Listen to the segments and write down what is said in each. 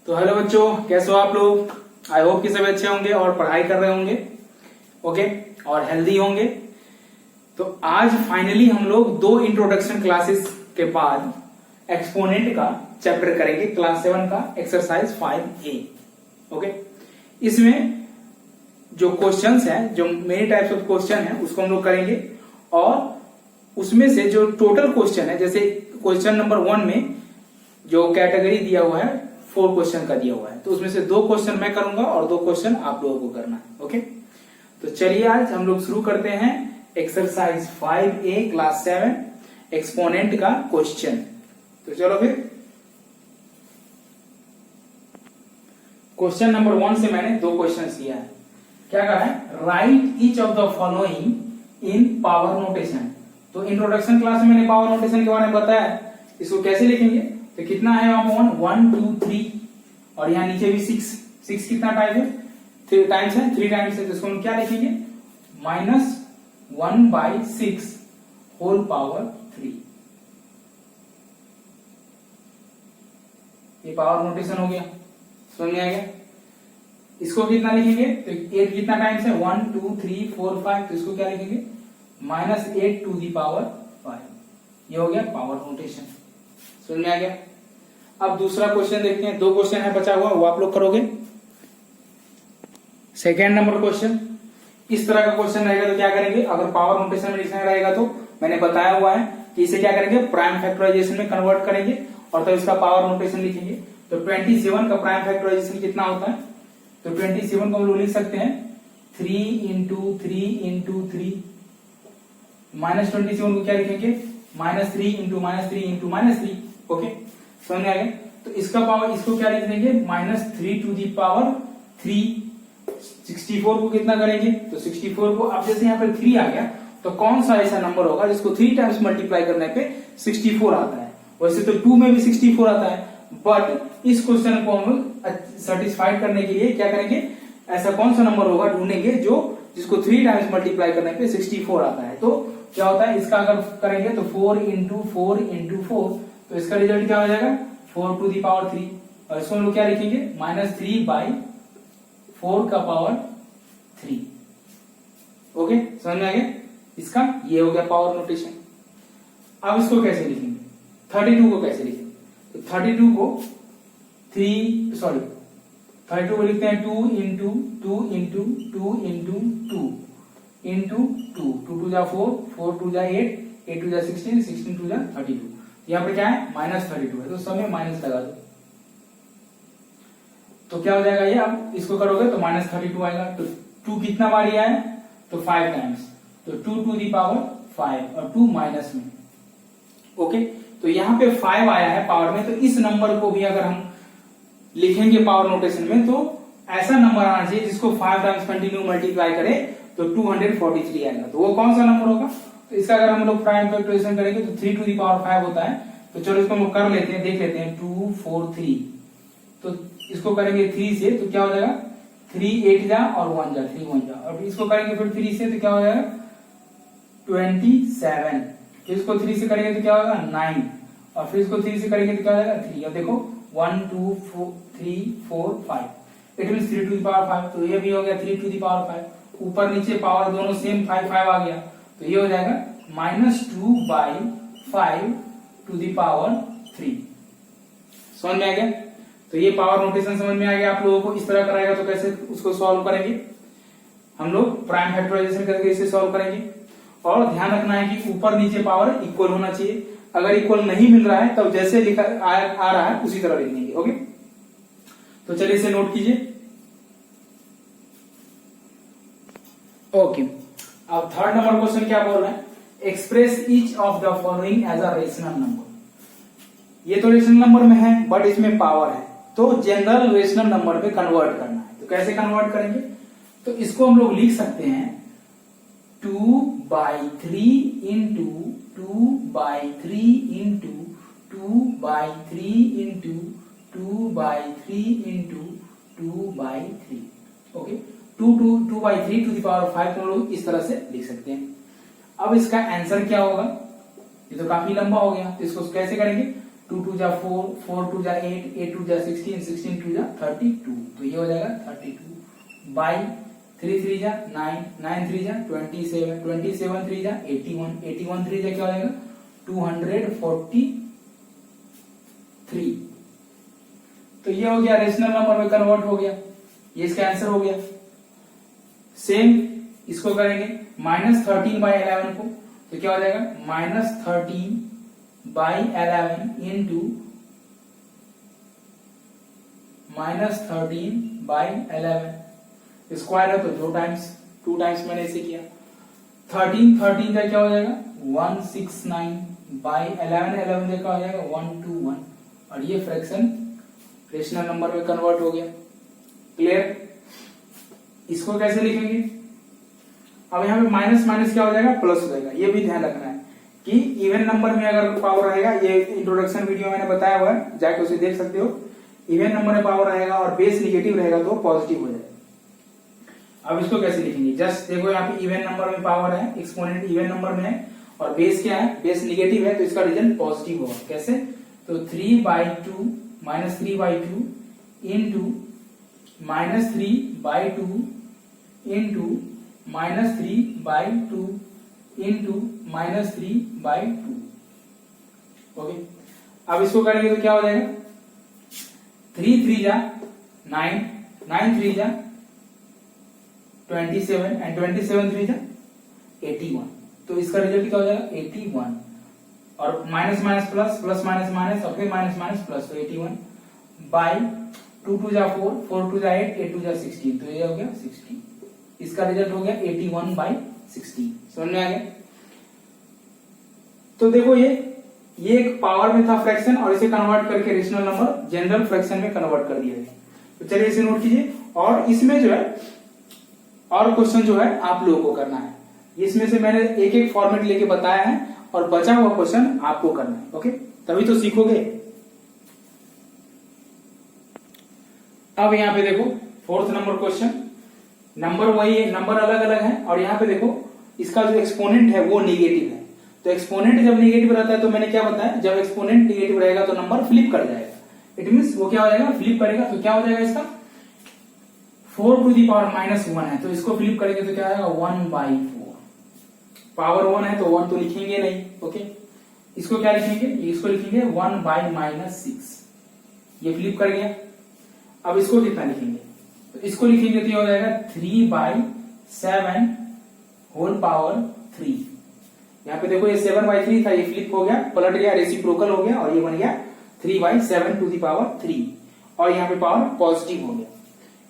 तो हेलो बच्चों, कैसे हो आप लोग। आई होप कि सब अच्छे होंगे और पढ़ाई कर रहे होंगे, ओके, और हेल्दी होंगे। तो आज फाइनली हम लोग 2 इंट्रोडक्शन क्लासेस के बाद एक्सपोनेंट का चैप्टर करेंगे, क्लास 7 का एक्सरसाइज 5A। ओके, इसमें जो क्वेश्चंस हैं, जो मेनी टाइप्स ऑफ क्वेश्चन है, उसको हम लोग करेंगे। और उसमें से जो टोटल क्वेश्चन है, जैसे क्वेश्चन नंबर 1 में जो कैटेगरी दिया हुआ है 4 क्वेश्चन का दिया हुआ है, तो उसमें से 2 क्वेश्चन मैं करूंगा और 2 क्वेश्चन आप लोगों को करना है। ओके, तो चलिए आज हम लोग शुरू करते हैं एक्सरसाइज 5A क्लास 7 एक्सपोनेंट का क्वेश्चन। तो चलो फिर क्वेश्चन नंबर 1 से मैंने 2 क्वेश्चन किया है। क्या कहा है, right each of the following in power notation. तो इंट्रोडक्शन क्लास में मैंने पावर नोटेशन के बारे में बताया, इसको कैसे लिखेंगे। तो कितना है वहां पर 1 2 3 और यहाँ नीचे भी 6 कितना टाइप है, 3 टाइम्स है, 3 टाइम्स है। तो इसको हम क्या लिखेंगे, -1/6 होल पावर 3। ये पावर नोटेशन हो गया, समझ में आ गया। इसको कितना लिखेंगे, तो 8 कितना टाइम्स है, 1 2 3 4 5। तो इसको क्या लिखेंगे, -8 टू दी पावर 5। ये हो गया पावर नोटेशन, समझ में आ गया। अब दूसरा क्वेश्चन देखते हैं, 2 क्वेश्चन है बचा हुआ, वो आप लोग करोगे। सेकेंड नंबर क्वेश्चन इस तरह का क्वेश्चन रहेगा। तो क्या करेंगे, अगर पावर नोटेशन में लिखना रहेगा तो मैंने बताया हुआ है कि इसे क्या करेंगे, प्राइम फैक्टराइजेशन में कन्वर्ट करेंगे और तब इसका पावर नोटेशन लिखेंगे। तो 27 का प्राइम फैक्टराइजेशन कितना होता है, तो 27 को हम लोग लिख सकते हैं 3 इंटू 3 इंटू 3। -27 को क्या लिखेंगे, -3 इंटू -3 इंटू -3। ओके, समझ में आ गया। तो इसका पावर, इसको क्या लिख देंगे, -3 टू दी पावर 3। 64 को कितना करेंगे, तो 64 को अब जैसे यहाँ पर 3 आ गया, तो कौन सा ऐसा नंबर होगा जिसको 3 टाइम्स मल्टीप्लाई करने पे 64 आता है। वैसे तो 2 में भी 64 आता है, बट इस क्वेश्चन को हम सेटिस्फाइड करने के लिए क्या करेंगे, ऐसा कौन सा नंबर होगा ढूंढेंगे जो जिसको 3 टाइम्स मल्टीप्लाई करने पे 64 आता है। तो क्या होता है, इसका अगर करेंगे तो 4 इंटू 4 इंटू 4, तो इसका रिजल्ट क्या हो जाएगा, 4 टू दी पावर 3। और इसको हम लोग क्या लिखेंगे, -3/4 का पावर 3। ओके, समझ में आ गया। इसका ये हो गया पावर नोटेशन। अब इसको कैसे लिखेंगे, 32 को कैसे लिखेंगे। तो 32 को 32 को लिखते हैं 2 into 2 into 2 into 2 into 2। 2 to जा 4, 4 टू जा 8, 8 टू जा 16, 16 टू जा 32। यहाँ पर क्या है, -32 है, तो सब में माइनस लगा दो। तो क्या हो जाएगा ये, अब इसको करोगे तो -32 आएगा। तो 2 कितना बार आया है, तो 5 टाइम्स। तो 2 टू दी पावर 5 और 2 माइनस में। ओके, तो यहाँ पे 5 आया है पावर में, तो इस नंबर को भी अगर हम लिखेंगे पावर नोटेशन में, तो ऐसा नंबर आना चाहिए जिसको 5 टाइम्स कंटिन्यू मल्टीप्लाई करे तो 243 आएगा। तो वो कौन सा नंबर होगा, तो इसका अगर हम लोग प्राइम फैक्टराइजेशन करेंगे तो 3 टू दी पावर 5 होता है। तो चलो इसको हम कर लेते हैं, देख लेते हैं। 2 4 3, तो इसको करेंगे 3 से, तो क्या हो जाएगा, 3 8 जा और 1 जा, 3 1 जा। और इसको करेंगे फिर 3 से, तो क्या हो जाएगा 27। फिर इसको 3 से करेंगे तो क्या होगा 9, और फिर इसको 3 से करेंगे तो क्या हो जाएगा 3। अब देखो 1 2 3 4 5, it mean 3 to the power 5। तो ये भी हो गया 3 टू दी पावर 5। ऊपर नीचे पावर दोनों सेम 5 5 आ गया, तो ये हो जाएगा -2/5 टू दी पावर 3। समझ में आ गया। तो ये पावर नोटेशन समझ में आ गया आप लोगों को। इस तरह कराएगा तो कैसे उसको सॉल्व करेंगे, हम लोग प्राइम फैक्टराइजेशन करके इसे सॉल्व करेंगे। और ध्यान रखना है कि ऊपर नीचे पावर इक्वल होना चाहिए। अगर इक्वल नहीं मिल रहा है तब जैसे लिखा आ रहा है उसी तरह लिख देंगे। ओके, तो चलिए इसे नोट कीजिए। ओके, अब थर्ड नंबर क्वेश्चन क्या बोल रहा है, express each of the following as a rational number. ये तो रेशनल नंबर में है, बट इसमें पावर है, तो जनरल रेशनल नंबर में कन्वर्ट करना है। तो कैसे कन्वर्ट करेंगे, तो इसको हम लोग लिख सकते हैं 2/3 into 2/3 into 2/3 into 2/3 into 2/3। Okay, 2/3 to the power 5 को लोग इस तरह से लिख सकते हैं। अब इसका आंसर क्या होगा, ये तो काफी लंबा हो गया, तो इसको कैसे करेंगे, 2 2 जा 4, 4 2 जा 8, 8 2 जा 16, 16 2 जा 32। तो ये हो जाएगा 32 बाई 3 3 जा 9, 9 3 जा 27, 27 3 जा 81, 81 3 जा क्या हो जाएगा 243। तो ये हो गया रेशनल नंबर में कन्वर्ट हो गया, ये इसका आंसर हो गया। सेम इसको करेंगे -13/11 को, तो क्या हो जाएगा -13/11 इंटू -13/11 स्क्वायर है तो 2 टाइम्स मैंने इसे किया। 13 का क्या हो जाएगा 169/11, 11 का हो जाएगा 121 और ये फ्रैक्शन रेशनल नंबर में कन्वर्ट हो गया। क्लियर? इसको कैसे लिखेंगे? अब यहाँ पे माइनस माइनस क्या हो जाएगा प्लस हो जाएगा। ये भी ध्यान रखना है कि इवन नंबर में अगर पावर रहेगा, ये इंट्रोडक्शन वीडियो मैंने बताया हुआ है, जाके उसे देख सकते हो। इवन नंबर में पावर रहेगा और बेस निगेटिव रहेगा तो पॉजिटिव हो जाएगा। अब इसको कैसे लिखेंगे? जस्ट देखो यहाँ पे इवन नंबर में पावर है, एक्सपोनेंट इवन नंबर में है और बेस क्या है, बेस निगेटिव है तो इसका रिजल्ट पॉजिटिव होगा। कैसे? तो 3/2 -3/2 इंटू -3/2 इंटू -3/2 इंटू -3/2। ओके, अब इसको करेंगे तो क्या हो जाएगा 3 3 जा 9, 9 3 जा 27 एंड 27 3 जा 81। तो इसका रिजल्ट क्या हो जाएगा 81 और minus minus plus, plus minus minus और फिर माइनस माइनस प्लस, तो 81 बाई 2 2 जा 4, 4 2 जा 8, 8 2 जा 16, तो ये हो गया 60। इसका रिजल्ट हो गया 81/16। समझ में आ गया? तो देखो ये एक पावर में था फ्रैक्शन और इसे कन्वर्ट करके रेशनल नंबर जनरल फ्रैक्शन में कन्वर्ट कर दिया गया। तो चलिए इसे नोट कीजिए और इसमें जो है और क्वेश्चन जो है आप लोगों को करना है। इसमें से मैंने एक एक फॉर्मेट लेके बताया है और बचा हुआ क्वेश्चन आपको करना है। ओके, तभी तो सीखोगे। अब यहाँ पे देखो 4th नंबर क्वेश्चन, नंबर वही है, नंबर अलग अलग है और यहाँ पे देखो इसका जो एक्सपोनेंट है वो नेगेटिव है। तो एक्सपोनेंट जब नेगेटिव रहता है तो मैंने क्या बताया, जब एक्सपोनेंट नेगेटिव रहेगा तो नंबर फ्लिप कर जाएगा। इट मींस वो क्या हो जाएगा फ्लिप करेगा। तो क्या हो जाएगा इसका 4 to the power -1 है तो इसको फ्लिप करेंगे तो क्या आएगा 1/4। पावर 1 है तो 1 तो लिखेंगे नहीं। ओके, इसको क्या लिखेंगे, इसको लिखेंगे 1/-6। ये फ्लिप कर गया। अब इसको कितना लिखेंगे, तो इसको लिखेंगे तो ये हो जाएगा 3/7 होल पावर 3। यहाँ पे देखो ये 7/3 था, ये फ्लिप हो गया, पलट गया, रेसिप्रोकल हो गया और ये बन गया 3/7 to the power 3 और यहाँ पे पावर पॉजिटिव हो गया।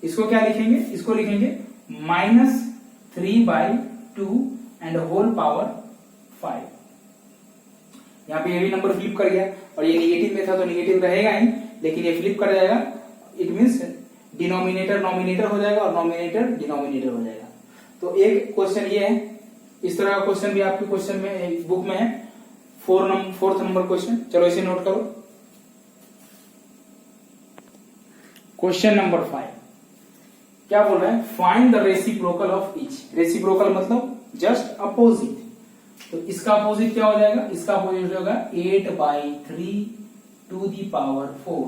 इसको क्या लिखेंगे, इसको लिखेंगे -3/2 एंड होल पावर 5। यहाँ पे ये भी नंबर फ्लिप कर गया और ये निगेटिव में था तो निगेटिव रहेगा ही, लेकिन ये फ्लिप कर जाएगा। इट मींस डिनोमिनेटर नॉमिनेटर हो जाएगा और नॉमिनेटर डिनोमिनेटर हो जाएगा। तो एक क्वेश्चन ये है, इस तरह का क्वेश्चन भी आपके क्वेश्चन में बुक में है, 4th नंबर क्वेश्चन। चलो इसे नोट करो। क्वेश्चन नंबर 5 क्या बोल रहा है, find the reciprocal of each. Reciprocal मतलब जस्ट अपोजिट। तो इसका अपोजिट क्या हो जाएगा, इसका अपोजिट होगा 8/3 to the power 4।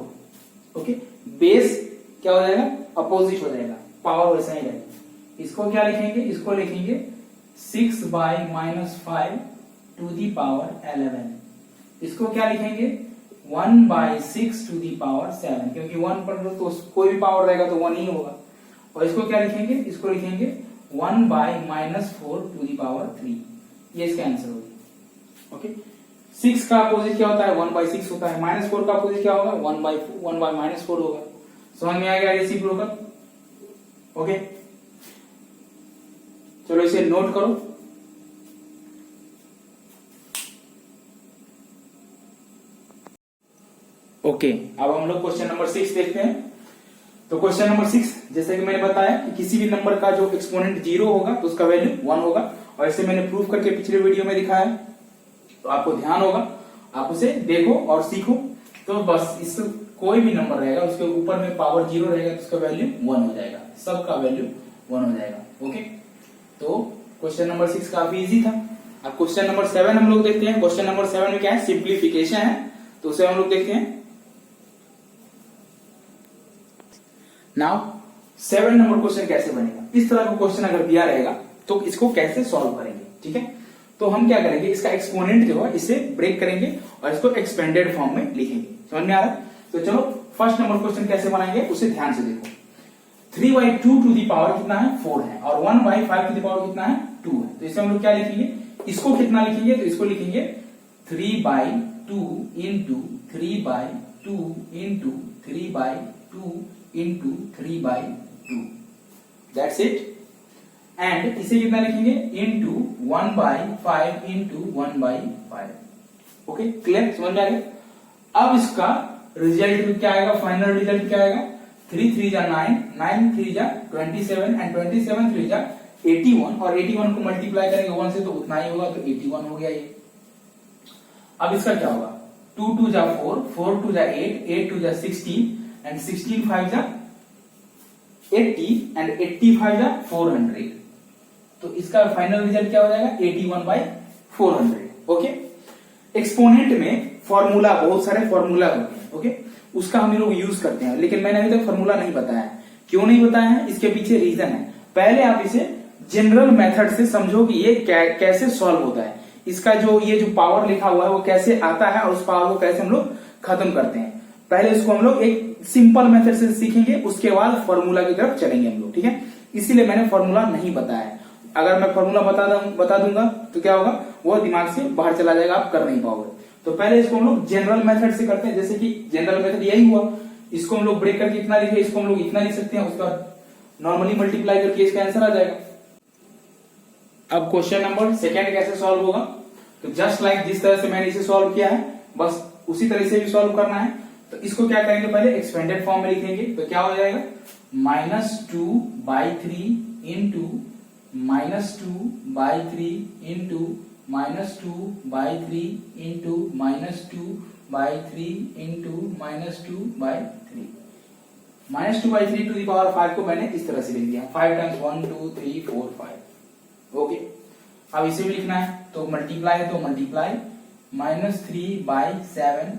Okay, base क्या हो जाएगा अपोजिट हो जाएगा, पावर वैसा ही रहेगा। इसको क्या लिखेंगे, इसको लिखेंगे 6/-5 to the power 11। इसको क्या लिखेंगे 1/6 to the power 7, क्योंकि 1 पर तो कोई भी पावर रहेगा तो 1 ही होगा। और इसको क्या लिखेंगे, इसको लिखेंगे 1/-4 to the power 3। ये इसका आंसर होगा। ओके, 6 का अपोजिट क्या होता है 1/6 होता है, -4 का अपोजिट क्या होगा 1/-4 होगा। समझ में आ गया रेसिप्रोकल? ओके, चलो इसे नोट करो। ओके, अब हम लोग क्वेश्चन नंबर 6 देखते हैं। तो क्वेश्चन नंबर 6 जैसे कि मैंने बताया कि किसी भी नंबर का जो एक्सपोनेंट 0 होगा तो उसका वैल्यू 1 होगा और ऐसे मैंने प्रूव करके पिछले वीडियो में दिखाया है। तो आपको ध्यान होगा, आप उसे देखो और सीखो। तो बस इस कोई भी नंबर रहेगा उसके ऊपर में पावर 0 रहेगा तो उसका वैल्यू 1 हो जाएगा, सबका वैल्यू 1 हो जाएगा। ओके, तो क्वेश्चन नंबर 6 काफी इजी था। अब क्वेश्चन नंबर 7 हम लोग देखते हैं। क्वेश्चन नंबर 7 में क्या है, सिंप्लीफिकेशन है। तो उसे हम लोग देखते हैं। नाउ 7 नंबर क्वेश्चन कैसे बनेगा। इस तरह का क्वेश्चन अगर दिया रहेगा तो इसको कैसे सॉल्व करेंगे, ठीक है। तो हम क्या करेंगे, इसका एक्सपोनेंट जो है इसे ब्रेक करेंगे और इसको एक्सपेंडेड फॉर्म में लिखेंगे। समझ में आ रहा है? तो चलो फर्स्ट नंबर क्वेश्चन कैसे बनाएंगे उसे ध्यान से देखो। 3/2 टू दी पावर कितना है, 4 है, और 1/5 टू दी पावर कितना है, 2 है। तो इसे हम लोग क्या लिखेंगे, इसको कितना लिखेंगे, तो इसको लिखेंगे 3/2 into 3/2 into 3/2 into 3/2, that's it. And इसे कितना लिखेंगे, इंटू 1/5 इंटू 1/5। ओके, क्लियर, समझ में आ गया। अब इसका रिजल्ट क्या आएगा, फाइनल रिजल्ट क्या आएगा, 3 3 जा 9, 9 3 जा 27 एंड 27 3 जा 81, और 81 को मल्टीप्लाई करेंगे 1 से तो उतना ही होगा, तो 81 हो गया ये। अब इसका क्या होगा, 2 2 जा 4, 4 2 जा 8, 8 2 जा 16 एंड 16 5 जा 80 एंड 85 जा 400। तो इसका फाइनल रिजल्ट क्या हो जाएगा, 81/400। ओके, एक्सपोनेंट में फॉर्मूला, बहुत सारे फॉर्मूला होते हैं, ओके, उसका हम लोग यूज करते हैं, लेकिन मैंने अभी तक फॉर्मूला नहीं बताया। क्यों नहीं बताया है, इसके पीछे रीजन है। पहले आप इसे जनरल मेथड से समझो कि ये कैसे सॉल्व होता है, इसका जो ये जो पावर लिखा हुआ है वो कैसे आता है और उस पावर को कैसे हम लोग खत्म करते हैं। पहले इसको हम लोग एक सिंपल मेथड से सीखेंगे, उसके बाद फॉर्मूला की तरफ चलेंगे हम लोग, ठीक है। इसीलिए मैंने फॉर्मूला नहीं बताया है। अगर मैं फॉर्मूला बता दूंगा तो क्या होगा, वो दिमाग से बाहर चला जाएगा, आप कर नहीं पाओगे। तो पहले इसको हम लोग जनरल मेथड से करते हैं, जैसे कि जनरल मेथड यही हुआ, इसको हम लोग ब्रेक करके इतना लिखे, इसको हम लोग इतना लिख सकते हैं, उसका नॉर्मली मल्टीप्लाई करके इसका आंसर आ जाएगा। अब क्वेश्चन नंबर सेकंड कैसे सॉल्व होगा, तो जस्ट लाइक जिस तरह से मैंने इसे सॉल्व किया है बस उसी तरह से भी सॉल्व करना है। तो इसको क्या करेंगे, पहले एक्सपेंडेड फॉर्म में लिखेंगे, तो क्या हो जाएगा, -2/3 into -2/3 into -2/3 into -2/3 into -2/3। -2/3 to the power 5 को मैंने इस तरह से लिख दिया, 5 टाइम्स 1 2 3 4 5। ओके, अब इसे भी लिखना है, तो मल्टीप्लाई है तो मल्टीप्लाई -3/7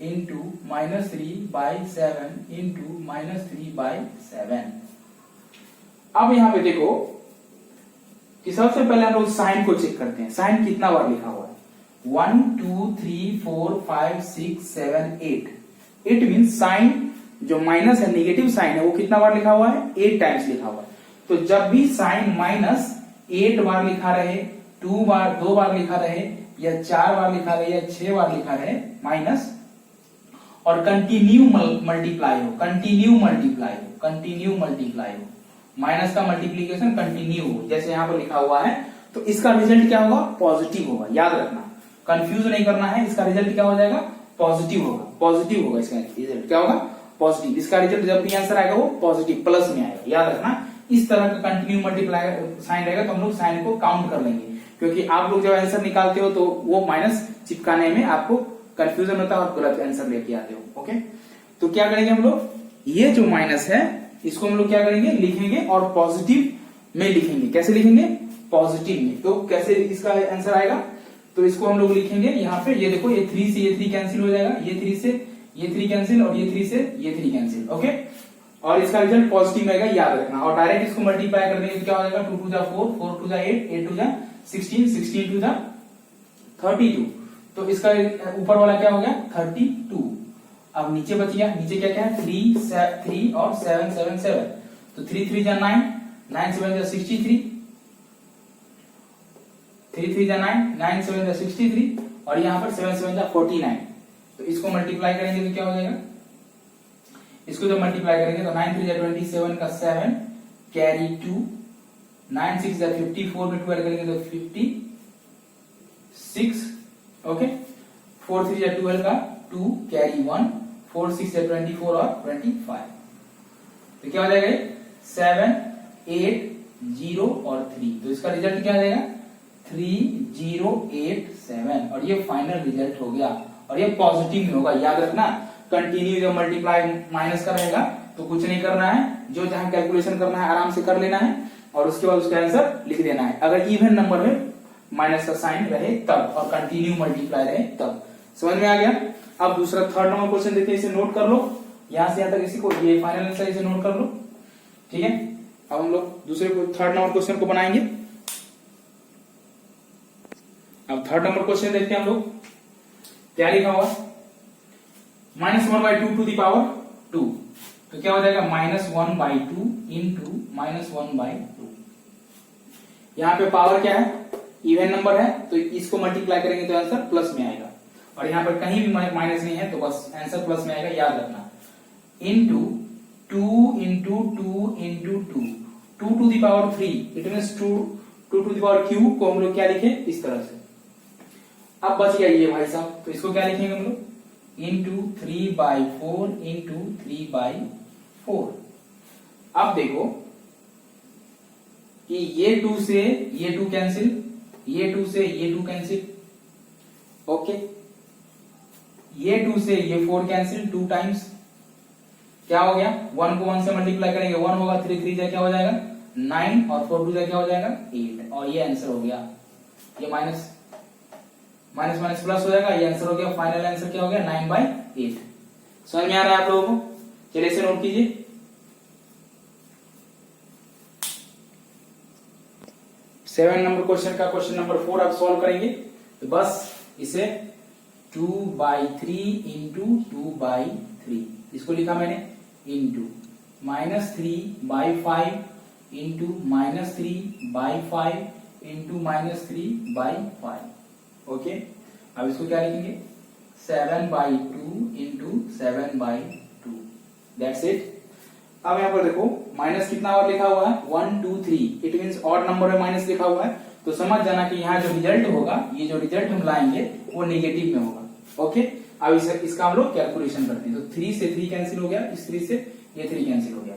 इंटू -3/7 इंटू -3/7। अब यहां पे देखो कि सबसे पहले हम लोग साइन को चेक करते हैं, साइन कितना बार लिखा हुआ है, 1 2 3 4 5 6 7 8। इट मीन साइन जो माइनस है, नेगेटिव साइन है, वो कितना बार लिखा हुआ है, 8 टाइम्स लिखा हुआ है। तो जब भी साइन -8 बार लिखा रहे, 2 बार लिखा रहे, या 4 बार लिखा रहे, या 6 बार लिखा रहे माइनस, और कंटिन्यू मल्टीप्लाई हो, माइनस का मल्टीप्लीकेशन कंटिन्यू हो, जैसे यहां पर लिखा हुआ है, तो इसका रिजल्ट क्या होगा, पॉजिटिव होगा। याद रखना, कंफ्यूज नहीं करना है, इसका रिजल्ट क्या हो जाएगा, पॉजिटिव होगा। इसका रिजल्ट क्या होगा, पॉजिटिव। इसका रिजल्ट जब भी आंसर आएगा वो पॉजिटिव प्लस में आएगा। याद रखना, इस तरह का कंटिन्यू मल्टीप्लाई साइन रहेगा तो हम लोग साइन को काउंट कर लेंगे, क्योंकि आप लोग जब आंसर निकालते हो तो वो माइनस चिपकाने में आपको कंफ्यूजन होता है और गलत आंसर लेके आते हो। ओके, तो क्या करेंगे हम लोग, ये जो माइनस है इसको हम लोग क्या करेंगे, लिखेंगे और पॉजिटिव में लिखेंगे। कैसे लिखेंगे, पॉजिटिव में। तो कैसे इसका आंसर आएगा, तो इसको हम लोग लिखेंगे यहाँ पे, ये देखो, ये 3 से ये 3 कैंसिल हो जाएगा, ये 3 से ये 3 कैंसिल, और ये 3 से ये 3 कैंसिल। ओके, और इसका रिजल्ट पॉजिटिव आएगा, याद रखना। और डायरेक्ट इसको मल्टीप्लाई कर देंगे तो क्या हो जाएगा, 2 2 जा 4, 4 2 जा 8, 8 2 जा 16, 16 2 जा 32। तो इसका ऊपर वाला क्या हो गया, 32। अब नीचे बच गया, नीचे क्या क्या है, 3 और 7 7 7। तो 3 3 जा 9, 9 7 जा 63, 3 3 जा 9, 9 7 जा 63, और यहाँ पर 7 7 जा 49। तो इसको मल्टीप्लाई करेंगे तो क्या हो जाएगा, इसको जब मल्टीप्लाई करेंगे तो 9 3 जा 27 का 7 कैरी 2, 9 6 जा 54 में 12 करेंगे तो 56। ओके, 4 3 जा 12 का 2 कैरी 1, 4 6 जा 24 और 25। तो क्या हो जाएगा, 7 8 0 और 3। तो इसका रिजल्ट क्या आ जाएगा, 3087, और ये फाइनल रिजल्ट हो गया, और ये पॉजिटिव में होगा। याद रखना, कंटिन्यू जब मल्टीप्लाई माइनस का रहेगा तो कुछ नहीं करना है, जो जहां कैलकुलेशन करना है आराम से कर लेना है, और उसके बाद उसका आंसर लिख देना है। अगर इवन नंबर में माइनस का साइन रहे तब, और कंटिन्यू मल्टीप्लाई रहे तब। समझ में आ गया। अब दूसरा थर्ड नंबर क्वेश्चन देखते हैं, इसे नोट कर लो यहां से यहां तक, इसी को ये फाइनल आंसर इसे नोट कर लो, ठीक है। अब हम लोग दूसरे को थर्ड नंबर क्वेश्चन को बनाएंगे। अब थर्ड नंबर क्वेश्चन देखते हैं हम लोग, क्या लिखा हुआ, -1/2 टू द पावर 2, तो क्या हो जाएगा -1/2 इंटू -1/2। यहां पे पावर क्या है, इवन नंबर है, तो इसको मल्टीप्लाई करेंगे तो आंसर प्लस में आएगा, और यहां पर कहीं भी माइनस नहीं है तो बस आंसर प्लस में आएगा, याद रखना। Into 2 into 2 into 2, 2 to the power 3, it means 2 to the power cube को हम लोग क्या लिखे, इस तरह से। अब बच गया ये भाई साहब, तो इसको क्या लिखेंगे हम लोग, इंटू 3/4 इंटू 3/4। अब देखो कि ये 2 से ये 2 कैंसिल, ये 2 से ये 2 कैंसिल, ओके, ये 2 से ये 4 कैंसिल 2 टाइम्स, क्या हो गया, 1 को 1 से मल्टीप्लाई करेंगे 1 होगा, 3 3 जा क्या हो जाएगा 9, और 4 2 जा क्या हो जाएगा 8, और ये आंसर हो गया। ये माइनस माइनस माइनस प्लस हो जाएगा, ये आंसर हो गया, फाइनल आंसर क्या हो गया 9/8। समझ में आ रहा है आप लोगों को, चलिए इसे नोट कीजिए। 7 नंबर क्वेश्चन का क्वेश्चन नंबर 4 आप सॉल्व करेंगे, तो बस इसे 2/3 इंटू 2/3, इसको लिखा मैंने इंटू -3/5 इंटू -3/5 इंटू -3/5, ओके। अब इसको क्या लिखेंगे 7/2 इंटू 7/2, दैट्स इट। अब यहां पर देखो माइनस कितना और लिखा हुआ है 1 2 3, इट मींस ऑड नंबर में माइनस लिखा हुआ है, तो समझ जाना कि यहाँ जो रिजल्ट होगा, ये जो रिजल्ट हम लाएंगे वो नेगेटिव में होगा, ओके। अब इसका हम लोग कैलकुलेशन करते हैं, तो 3 से 3 कैंसिल हो गया, इस 3 से ये 3 कैंसिल हो गया,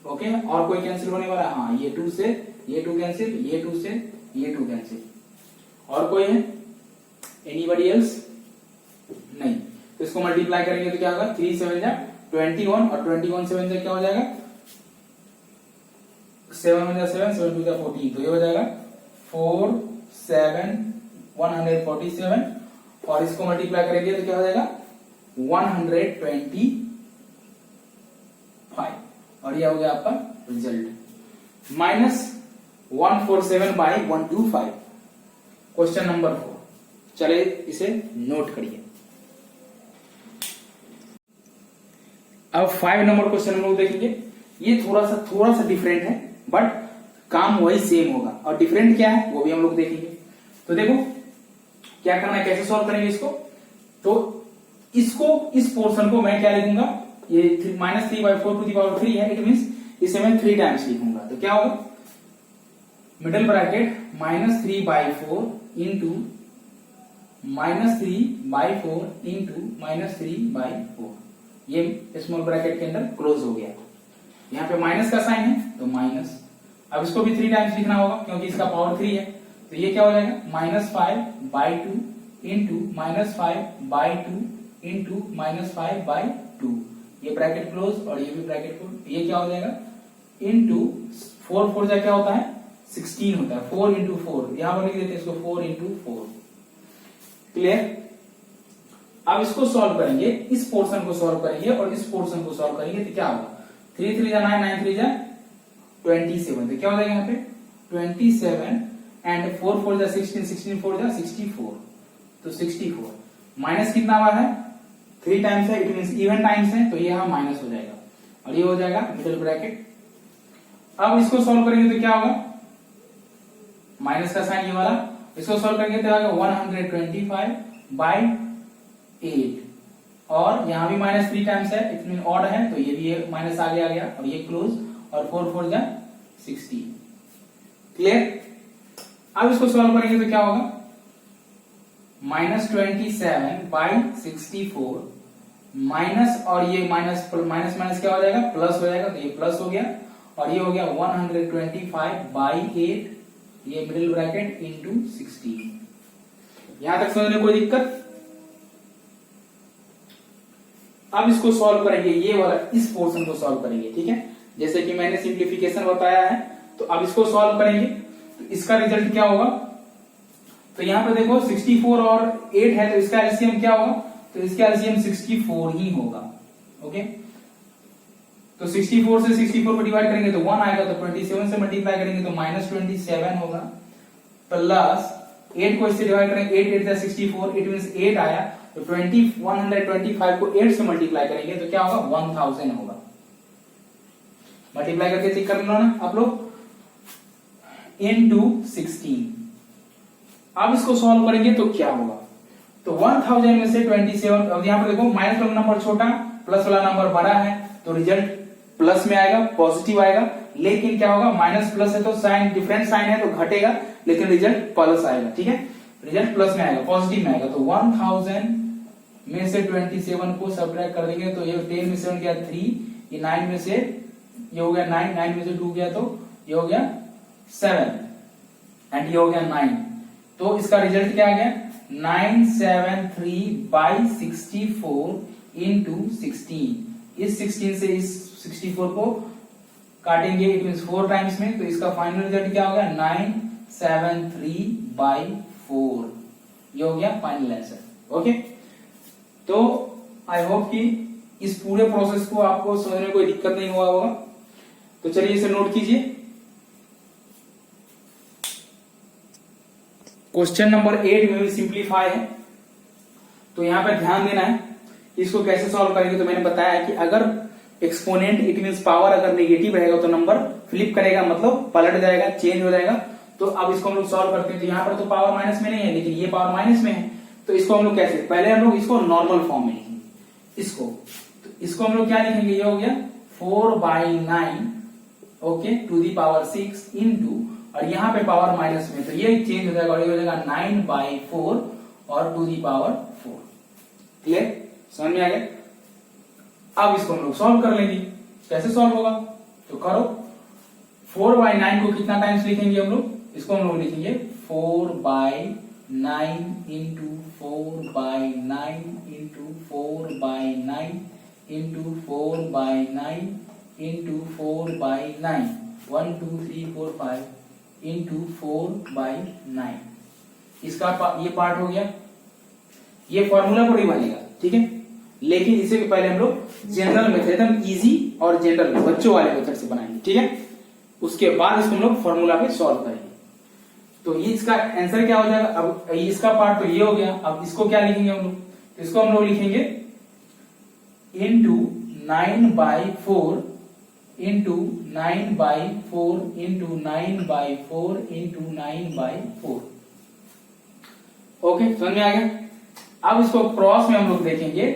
ओके। और कोई कैंसिल होने वाला है, हाँ, ये 2 से ये 2 कैंसिल, ये 2 से ये 2 कैंसिल, और कोई है एनीबॉडी एल्स, नहीं, तो इसको मल्टीप्लाई करेंगे तो क्या होगा 3 7 जा 21, और 21 7 जा क्या हो जाएगा 7 1 जा 7 7 2 जा 14, तो ये हो जाएगा 4 7 147, और इसको मल्टीप्लाई करेंगे तो क्या हो जाएगा 125, और यह हो गया आपका रिजल्ट -147/125, क्वेश्चन नंबर 4। चले इसे नोट करिए। अब 5 नंबर क्वेश्चन हम लोग देखेंगे, ये थोड़ा सा डिफरेंट है, बट काम वही सेम होगा, और डिफरेंट क्या है वो भी हम लोग देखेंगे। तो देखो क्या करना है, कैसे सॉल्व करेंगे इसको, तो इसको इस पोर्शन को मैं क्या लिखूंगा, ये -3/4 टू द पावर 3 है, इट मींस इसे मैं 3 टाइम्स लिखूंगा, तो क्या होगा मिडिल ब्रैकेट -3/4 इंटू -3/4 इंटू -3/4, ये स्मॉल ब्रैकेट के अंदर क्लोज हो गया। यहाँ पे माइनस का साइन है तो माइनस, अब इसको भी 3 टाइम्स लिखना होगा क्योंकि इसका पावर 3 है, तो ये क्या हो जाएगा -5/2 इंटू -5/2 इंटू -5/2, ये ब्रैकेट क्लोज और ये भी ब्रैकेट क्लोज, ये क्या हो जाएगा इंटू 4 4 जा क्या होता है 16 होता है, 4 इंटू 4, यहां पर लिख देते हैं इसको 4 इंटू 4, क्लियर। अब इसको सॉल्व करेंगे, इस पोर्शन को सॉल्व करेंगे और इस पोर्शन को सॉल्व करेंगे, तो क्या होगा 3 3 जा 9 9 3 जा 27, तो क्या हो जाएगा यहाँ पे 27 एंड 4 4 जा 16 16 4 जा 64, तो 64 माइनस कितना हुआ है 3 टाइम्स है, इट मींस इवन टाइम्स है, तो ये यहां माइनस हो जाएगा और ये हो जाएगा मिडिल ब्रैकेट। अब इसको सॉल्व करेंगे तो क्या होगा माइनस का साइन ये वाला, इसको सॉल्व करेंगे तो आएगा 125/8, और यहां भी -3 टाइम्स है, इट मीन ऑड है, तो ये भी माइनस आगे आ गया और ये क्लोज, और 4 4 जा 60, क्लियर। अब इसको सॉल्व करेंगे तो क्या होगा -27/64 माइनस, और ये माइनस माइनस क्या हो जाएगा प्लस हो जाएगा, तो ये प्लस हो गया, और ये हो गया 125/8, ये मिडिल ब्रैकेट इंटू 16। यहां तक समझने कोई दिक्कत। अब इसको सॉल्व करेंगे, ये वाला इस पोर्शन को सॉल्व करेंगे, ठीक है, जैसे कि मैंने सिंप्लीफिकेशन बताया है, तो अब इसको सॉल्व करेंगे तो इसका रिजल्ट क्या होगा तो यहाँ पे देखो 64 और 8 है, तो इसका एलसीएम क्या होगा? तो इसका एलसीएम 64 ही होगा। ओके, तो 64 से 64 को डिवाइड करेंगे तो 1 आएगा, तो 27 से मल्टीप्लाई करेंगे तो -27 होगा, प्लस 8 को इससे डिवाइड करेंगे, 8 8 जा 64, इट मींस 8 आया, तो 125 को 8 से मल्टीप्लाई करेंगे तो क्या होगा? 1000 होगा। मल्टीप्लाई करके चेक कर लो ना आप लोग, इनटू 16। अब इसको सॉल्व करेंगे तो क्या होगा? तो 1000 में से 27, अब यहां पर देखो माइनस वाला नंबर छोटा, प्लस वाला नंबर बड़ा है, तो रिजल्ट प्लस में आएगा, पॉजिटिव आएगा। लेकिन क्या होगा? माइनस प्लस है तो साइन डिफरेंट साइन है तो घटेगा, लेकिन रिजल्ट प्लस आएगा। ठीक है, रिजल्ट प्लस में आएगा, पॉजिटिव में आएगा। तो 1000 में से 27 को सब्ट्रैक्ट कर देंगे तो ये 10 में से 1 गया 3, ये 9 में से ये हो गया 9, 9 में से 2 गया तो ये हो गया 7, एंड ये हो गया 9। तो इसका रिजल्ट क्या आ गया? 973/64 इंटू 16। इस 16 से इस 64 को काटेंगे, इट मींस 4 टाइम्स में, तो इसका फाइनल रिजल्ट क्या होगा? 973/4। ये हो गया फाइनल आंसर। ओके, तो आई होप कि इस पूरे प्रोसेस को आपको समझने में कोई दिक्कत नहीं हुआ होगा। तो चलिए इसे नोट कीजिए। क्वेश्चन नंबर 8 में भी सिंप्लीफाई है, तो यहां पर ध्यान देना है इसको कैसे सॉल्व करेंगे। तो मैंने बताया कि अगर एक्सपोनेंट इट मींस पावर अगर नेगेटिव रहेगा तो नंबर फ्लिप करेगा, मतलब पलट जाएगा, चेंज हो जाएगा। तो अब इसको हम लोग सॉल्व करते हैं। तो यहाँ पर तो पावर माइनस में नहीं है, लेकिन ये पावर माइनस में है, तो इसको हम लोग कैसे? पहले हम लोग इसको नॉर्मल फॉर्म में लिखेंगे इसको। तो इसको हम लोग क्या लिखेंगे? ये हो गया 4/9 okay to the power 6 into, और यहाँ पे पावर माइनस में, तो ये चेंज हो जाएगा और ये हो जाएगा 9/4 और टू दी पावर 4। क्लियर? समझ में आ गया? अब इसको हम लोग सॉल्व कर लेंगे। कैसे सॉल्व होगा? तो करो। 4/9 को कितना टाइम्स लिखेंगे हम लोग? इसको हम लोग लिखेंगे 4/9 into 4/9 into 4/9 into 4/9 into 4/9, 1 2 3 4 5 into 4/9। इसका ये पार्ट हो गया, ये फॉर्मूला पर ही बनेगा। ठीक है, लेकिन इससे पहले हम लोग जनरल मेथड, एकदम इजी और जनरल बच्चों वाले मेथड से बनाएंगे। ठीक है, उसके बाद इसको हम लोग फॉर्मूला पे सॉल्व करेंगे। तो ये इसका आंसर क्या हो जाएगा? अब इसका पार्ट तो ये हो गया, अब इसको क्या लिखेंगे हम लोग? तो इसको हम लोग लिखेंगे into 9/4 into 9/4 into 9/4 into 9/4। Okay, समझ में आ गया? अब इसको क्रॉस में हम लोग देखेंगे,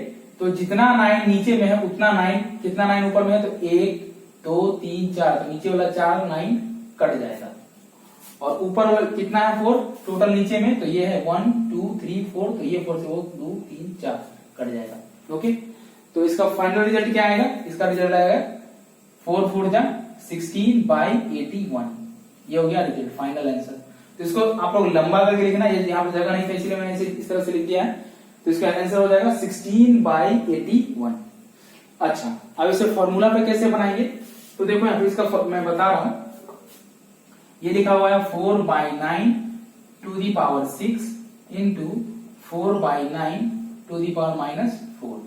तो जितना 9 नीचे में है उतना 9, कितना 9 ऊपर में है? तो 1 2 3 4, तो नीचे वाला 4 9 कट जाएगा, और ऊपर वाला कितना है? 4 टोटल नीचे में, तो ये है 1 2 3 4, तो ये 4 से 1 2 3 4 कट जाएगा। ओके, तो इसका फाइनल रिजल्ट क्या आएगा? इसका रिजल्ट आएगा 4 4 जा 16/81। ये हो गया रिजल्ट, फाइनल आंसर। तो इसको आप लोग लंबा करके लिखना, ये यहाँ पे जगह नहीं था इसलिए मैंने इसे इस तरह से लिख दिया है। तो इसका आंसर हो जाएगा 16/81। अच्छा, अब इसे फॉर्मूला पे कैसे बनाएंगे? तो देखो यहाँ पे इसका मैं बता रहा हूं, ये लिखा हुआ है 4/9 to the power 6 into 4/9 to the power -4।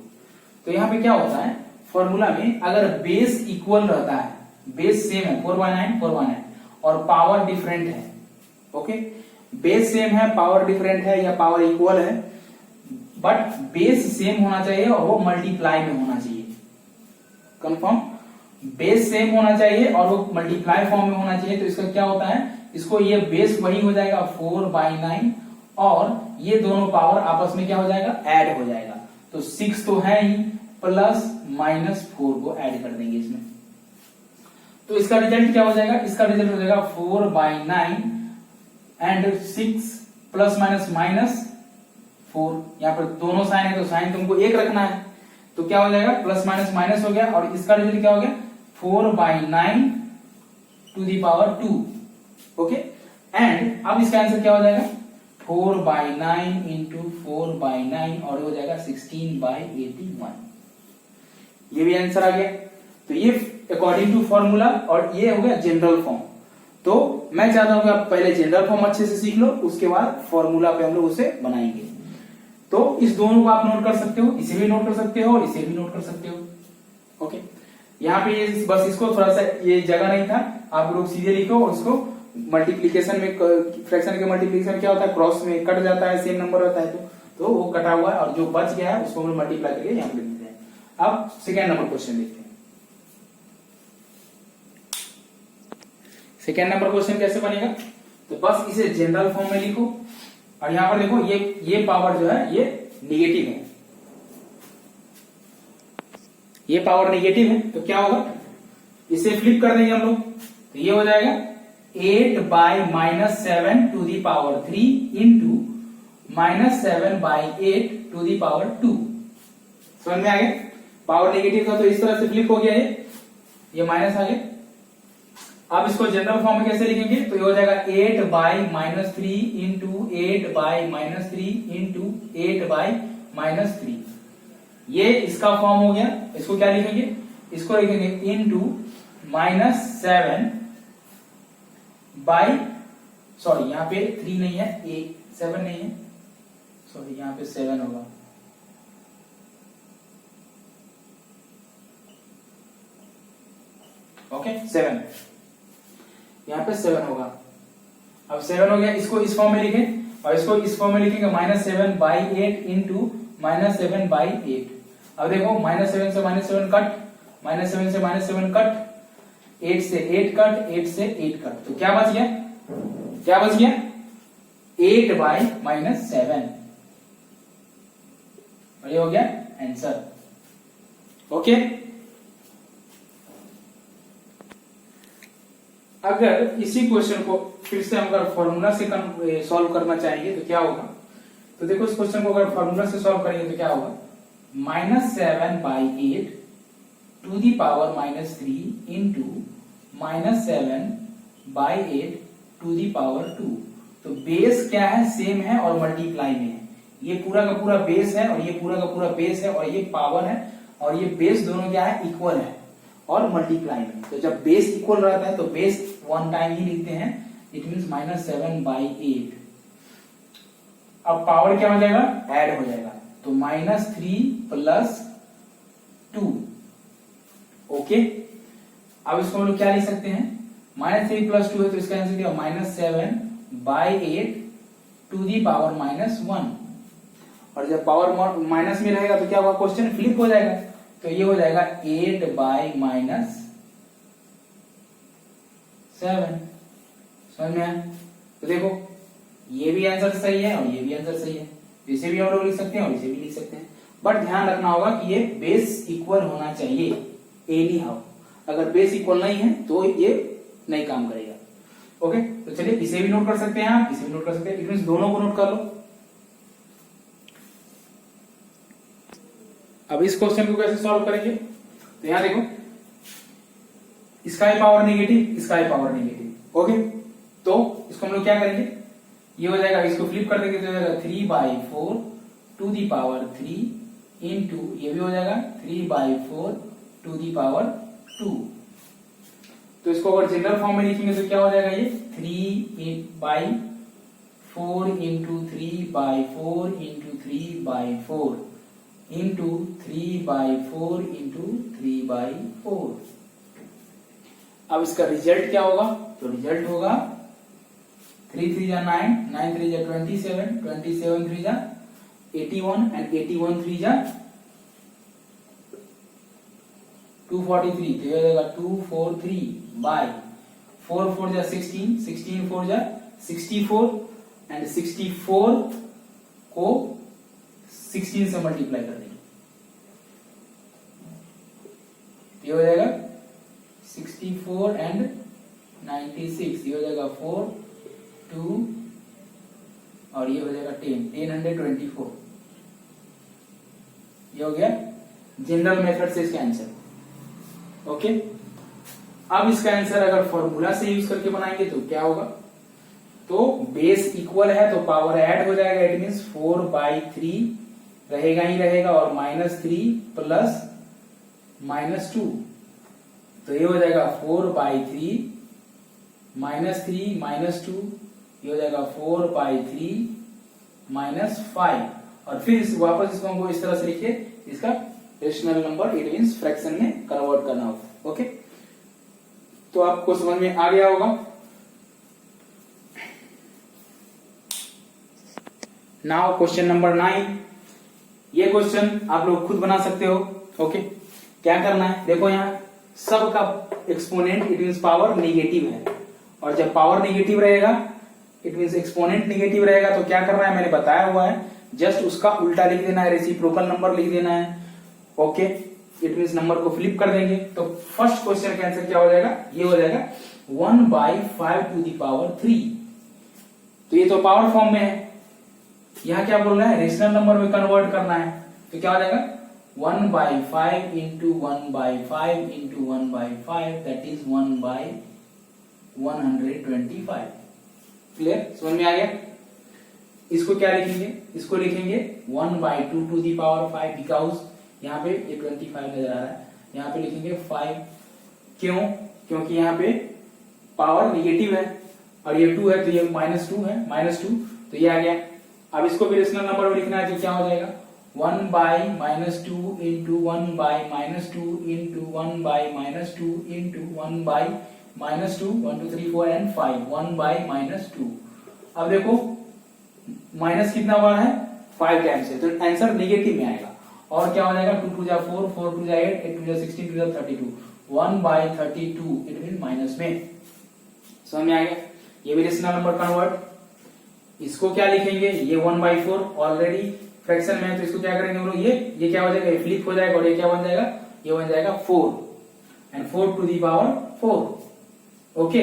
तो यहाँ पे क्या होता है फॉर्मूला में, अगर बेस इक्वल रहता है, बेस सेम है 4/9 4/9 और पावर डिफरेंट है, ओके, बेस सेम है पावर डिफरेंट है या पावर इक्वल है, बट बेस सेम होना चाहिए और वो मल्टीप्लाई में होना चाहिए। कंफर्म? बेस सेम होना चाहिए और वो मल्टीप्लाई फॉर्म में होना चाहिए। तो इसका क्या होता है, इसको ये बेस वही हो जाएगा 4/9 और ये दोनों पावर आपस में क्या हो जाएगा? ऐड हो जाएगा। तो 6 तो है ही, प्लस -4 को ऐड कर देंगे इसमें। तो इसका रिजल्ट क्या हो जाएगा? इसका रिजल्ट हो जाएगा 4/9 एंड 6 प्लस -4। यहाँ पर दोनों साइन है तो साइन तुमको एक रखना है, तो क्या हो जाएगा? प्लस माइनस हो गया, और इसका रिजल्ट क्या हो गया? 4/9 to the power 2। Okay, and अब इसका आंसर क्या हो जाएगा? 4/9 इंटू 4/9 और हो जाएगा 16/81। ये भी आंसर आ गया। तो ये अकॉर्डिंग टू फॉर्मूला, और ये हो गया जनरल फॉर्म। तो मैं चाहता हूं कि आप पहले जनरल फॉर्म अच्छे से सीख लो, उसके बाद फॉर्मूला पे हम लोग उसे बनाएंगे। तो इस दोनों को आप नोट कर सकते हो, इसे भी नोट कर सकते हो और इसे भी नोट कर सकते हो। ओके, यहाँ पे ये बस इसको थोड़ा सा ये जगह नहीं था, आप लोग सीधे लिखो और उसको मल्टीप्लीकेशन में, फ्रैक्शन के मल्टीप्लीकेशन में क्या होता है, क्रॉस में कट जाता है, सेम नंबर रहता है, तो वो कटा हुआ है और जो बच गया है उसको हम मल्टीप्लाई करके यहाँ पे लिखते हैं। अब सेकेंड नंबर क्वेश्चन देखते हैं। सेकेंड नंबर क्वेश्चन कैसे बनेगा, तो बस इसे जनरल फॉर्म में लिखो और यहां पर देखो ये पावर जो है ये निगेटिव है, ये पावर निगेटिव है, तो क्या होगा, इसे फ्लिप कर देंगे हम लोग, तो ये हो जाएगा 8 by -7 to the power 3 into -7 by 8 to the power 2। समझ में आ गया, पावर नेगेटिव था तो इस तरह से फ्लिप हो गया, ये माइनस आ गया। अब इसको जनरल फॉर्म में कैसे लिखेंगे, तो ये हो जाएगा 8 by -3 into 8 by -3 into 8 by -3। ये इसका फॉर्म हो गया। इसको क्या लिखेंगे, इसको लिखेंगे इंटू -7 बाई, सॉरी यहाँ पे 3 नहीं है, 7 नहीं है, सॉरी यहाँ पे 7 होगा, ओके 7, यहाँ पे 7 होगा। अब 7 हो गया, इसको इस फॉर्म में लिखें और इसको इस फॉर्म में लिखेंगे -7 बाई 8 इंटू -7 बाई 8। अब देखो -7 से -7 कट, -7 से -7 कट, 8 से 8 कट, 8 से 8 कट, तो क्या बच गया, क्या बच गया 8 बाई -7, और ये हो गया आंसर। ओके, अगर इसी क्वेश्चन को फिर से हम अगर फॉर्मूला से सॉल्व करना चाहेंगे तो क्या होगा, तो देखो इस क्वेश्चन को अगर फॉर्मूला से सॉल्व करेंगे तो क्या होगा, -7 by 8 to the power -3 into -7 by 8 to the power 2। तो बेस क्या है, सेम है और मल्टीप्लाई में है, ये पूरा का पूरा बेस है और ये पूरा का पूरा बेस है और ये पावर है और ये बेस दोनों क्या है, इक्वल है और मल्टीप्लाई में। तो जब बेस इक्वल रहता है तो बेस 1 टाइम ही लिखते हैं, इट मीन्स -7 बाई 8। अब पावर क्या हो जाएगा, ऐड हो जाएगा, तो -3 प्लस 2। ओके, अब इसको हम लोग क्या लिख सकते हैं, -3 प्लस 2 है तो इसका आंसर क्या, -7 बाई 8 टू दी पावर -1। और जब पावर माइनस में रहेगा तो क्या होगा, क्वेश्चन फ्लिप हो जाएगा, तो ये हो जाएगा 8 बाई -7। समझ में आया, तो देखो ये भी आंसर सही है और ये भी आंसर सही है, इसे भी हम लोग लिख सकते हैं और इसे भी लिख सकते हैं, बट ध्यान रखना होगा कि ये बेस इक्वल होना चाहिए एनी हाउ, अगर बेस इक्वल नहीं है तो ये नहीं काम करेगा। ओके, तो चलिए इसे भी नोट कर सकते हैं आप, इसे भी नोट कर सकते हैं, इट मींस दोनों को नोट कर लो। अब इस क्वेश्चन को कैसे सॉल्व करेंगे, तो यहां देखो इसका ही पावर नेगेटिव, इसका ही पावर नेगेटिव। ओके, तो इसको हम लोग क्या करेंगे, ये हो जाएगा, इसको फ्लिप कर देंगे तो हो जाएगा 3/4 टू दी पावर 3 इंटू, ये भी हो जाएगा 3/4 टू दी पावर 2। तो इसको अगर जनरल फॉर्म में लिखेंगे तो क्या हो जाएगा, ये 3/4 इंटू 3/4 इंटू 3/4 इंटू 3/4 इंटू 3/4। अब इसका रिजल्ट क्या होगा, तो रिजल्ट होगा 3 3 जा 9, 9 3 जा 27, 27 3 जा 81 एंड 81 3 जा 243, तो ये हो जाएगा 243 बाय 4 4 जा 16, 16 4 जा 64 एंड 64 को 16 से मल्टीप्लाई कर देंगे, ये हो जाएगा 64 एंड 96, ये हो जाएगा 4 2 और ये हो जाएगा 10 ये हो गया जनरल मेथड से इसका आंसर। ओके, अब इसका आंसर अगर फॉर्मूला से यूज करके बनाएंगे तो क्या होगा, तो बेस इक्वल है तो पावर ऐड हो जाएगा, इट मींस 4/3 रहेगा ही रहेगा और -3 प्लस -2, तो ये हो जाएगा 4/3 -3 -2 ये हो जाएगा 4/3 -5 और फिर वापस इसको हमको इस तरह से लिखिए, इसका rational number it means fraction में कन्वर्ट करना होगा। ओके, तो आपको समझ में आ गया होगा। नाउ क्वेश्चन नंबर 9, ये क्वेश्चन आप लोग खुद बना सकते हो। ओके, क्या करना है, देखो यहाँ सबका exponent it means power negative है, और जब पावर नेगेटिव रहेगा इट मींस एक्सपोनेंट नेगेटिव रहेगा तो क्या करना है, मैंने बताया हुआ है, जस्ट उसका उल्टा लिख देना है, रेसिप्रोकल नंबर लिख देना है। ओके, इट मींस नंबर को फ्लिप कर देंगे तो फर्स्ट क्वेश्चन का आंसर क्या हो जाएगा, ये हो जाएगा 1/5⁵। तो ये तो पावर फॉर्म में है, यहाँ क्या बोल रहा है, रेशनल नंबर में कन्वर्ट करना है, तो क्या हो जाएगा 1/5 into 1/5 into 1/5 that is 1/125। Clear, समझ में आ गया। इसको क्या लिखेंगे, इसको लिखेंगे 1/2⁵ बिकॉज यहाँ पे ये 25 नजर आ रहा है, यहाँ पे लिखेंगे 5। क्यों, क्योंकि यहाँ पे पावर निगेटिव है और ये 2 है तो ये -2 है, -2 तो ये आ गया। अब इसको भी रेशनल नंबर में लिखना है तो क्या हो जाएगा 1/-2 इंटू 1/-2 इंटू 1/-2 इंटू 1/-2 1 2 3 4 एंड 5 1/-2। अब देखो माइनस कितना बार है, 5 टाइम्स है, तो आंसर नेगेटिव में आएगा। और क्या हो जाएगा 2 2 जा 4 4 2 जा 8 8 2 जा 16 2 जा 32 1/32 इट मीन माइनस में। समझ में आ गया, ये भी रेशनल नंबर कन्वर्ट। इसको क्या लिखेंगे, ये 1/4 ऑलरेडी फ्रैक्शन में है तो इसको क्या करेंगे हम लोग, ये क्या हो जाएगा, ये फ्लिप हो जाएगा और ये क्या बन जाएगा, ये बन जाएगा 4 एंड 4⁴। ओके,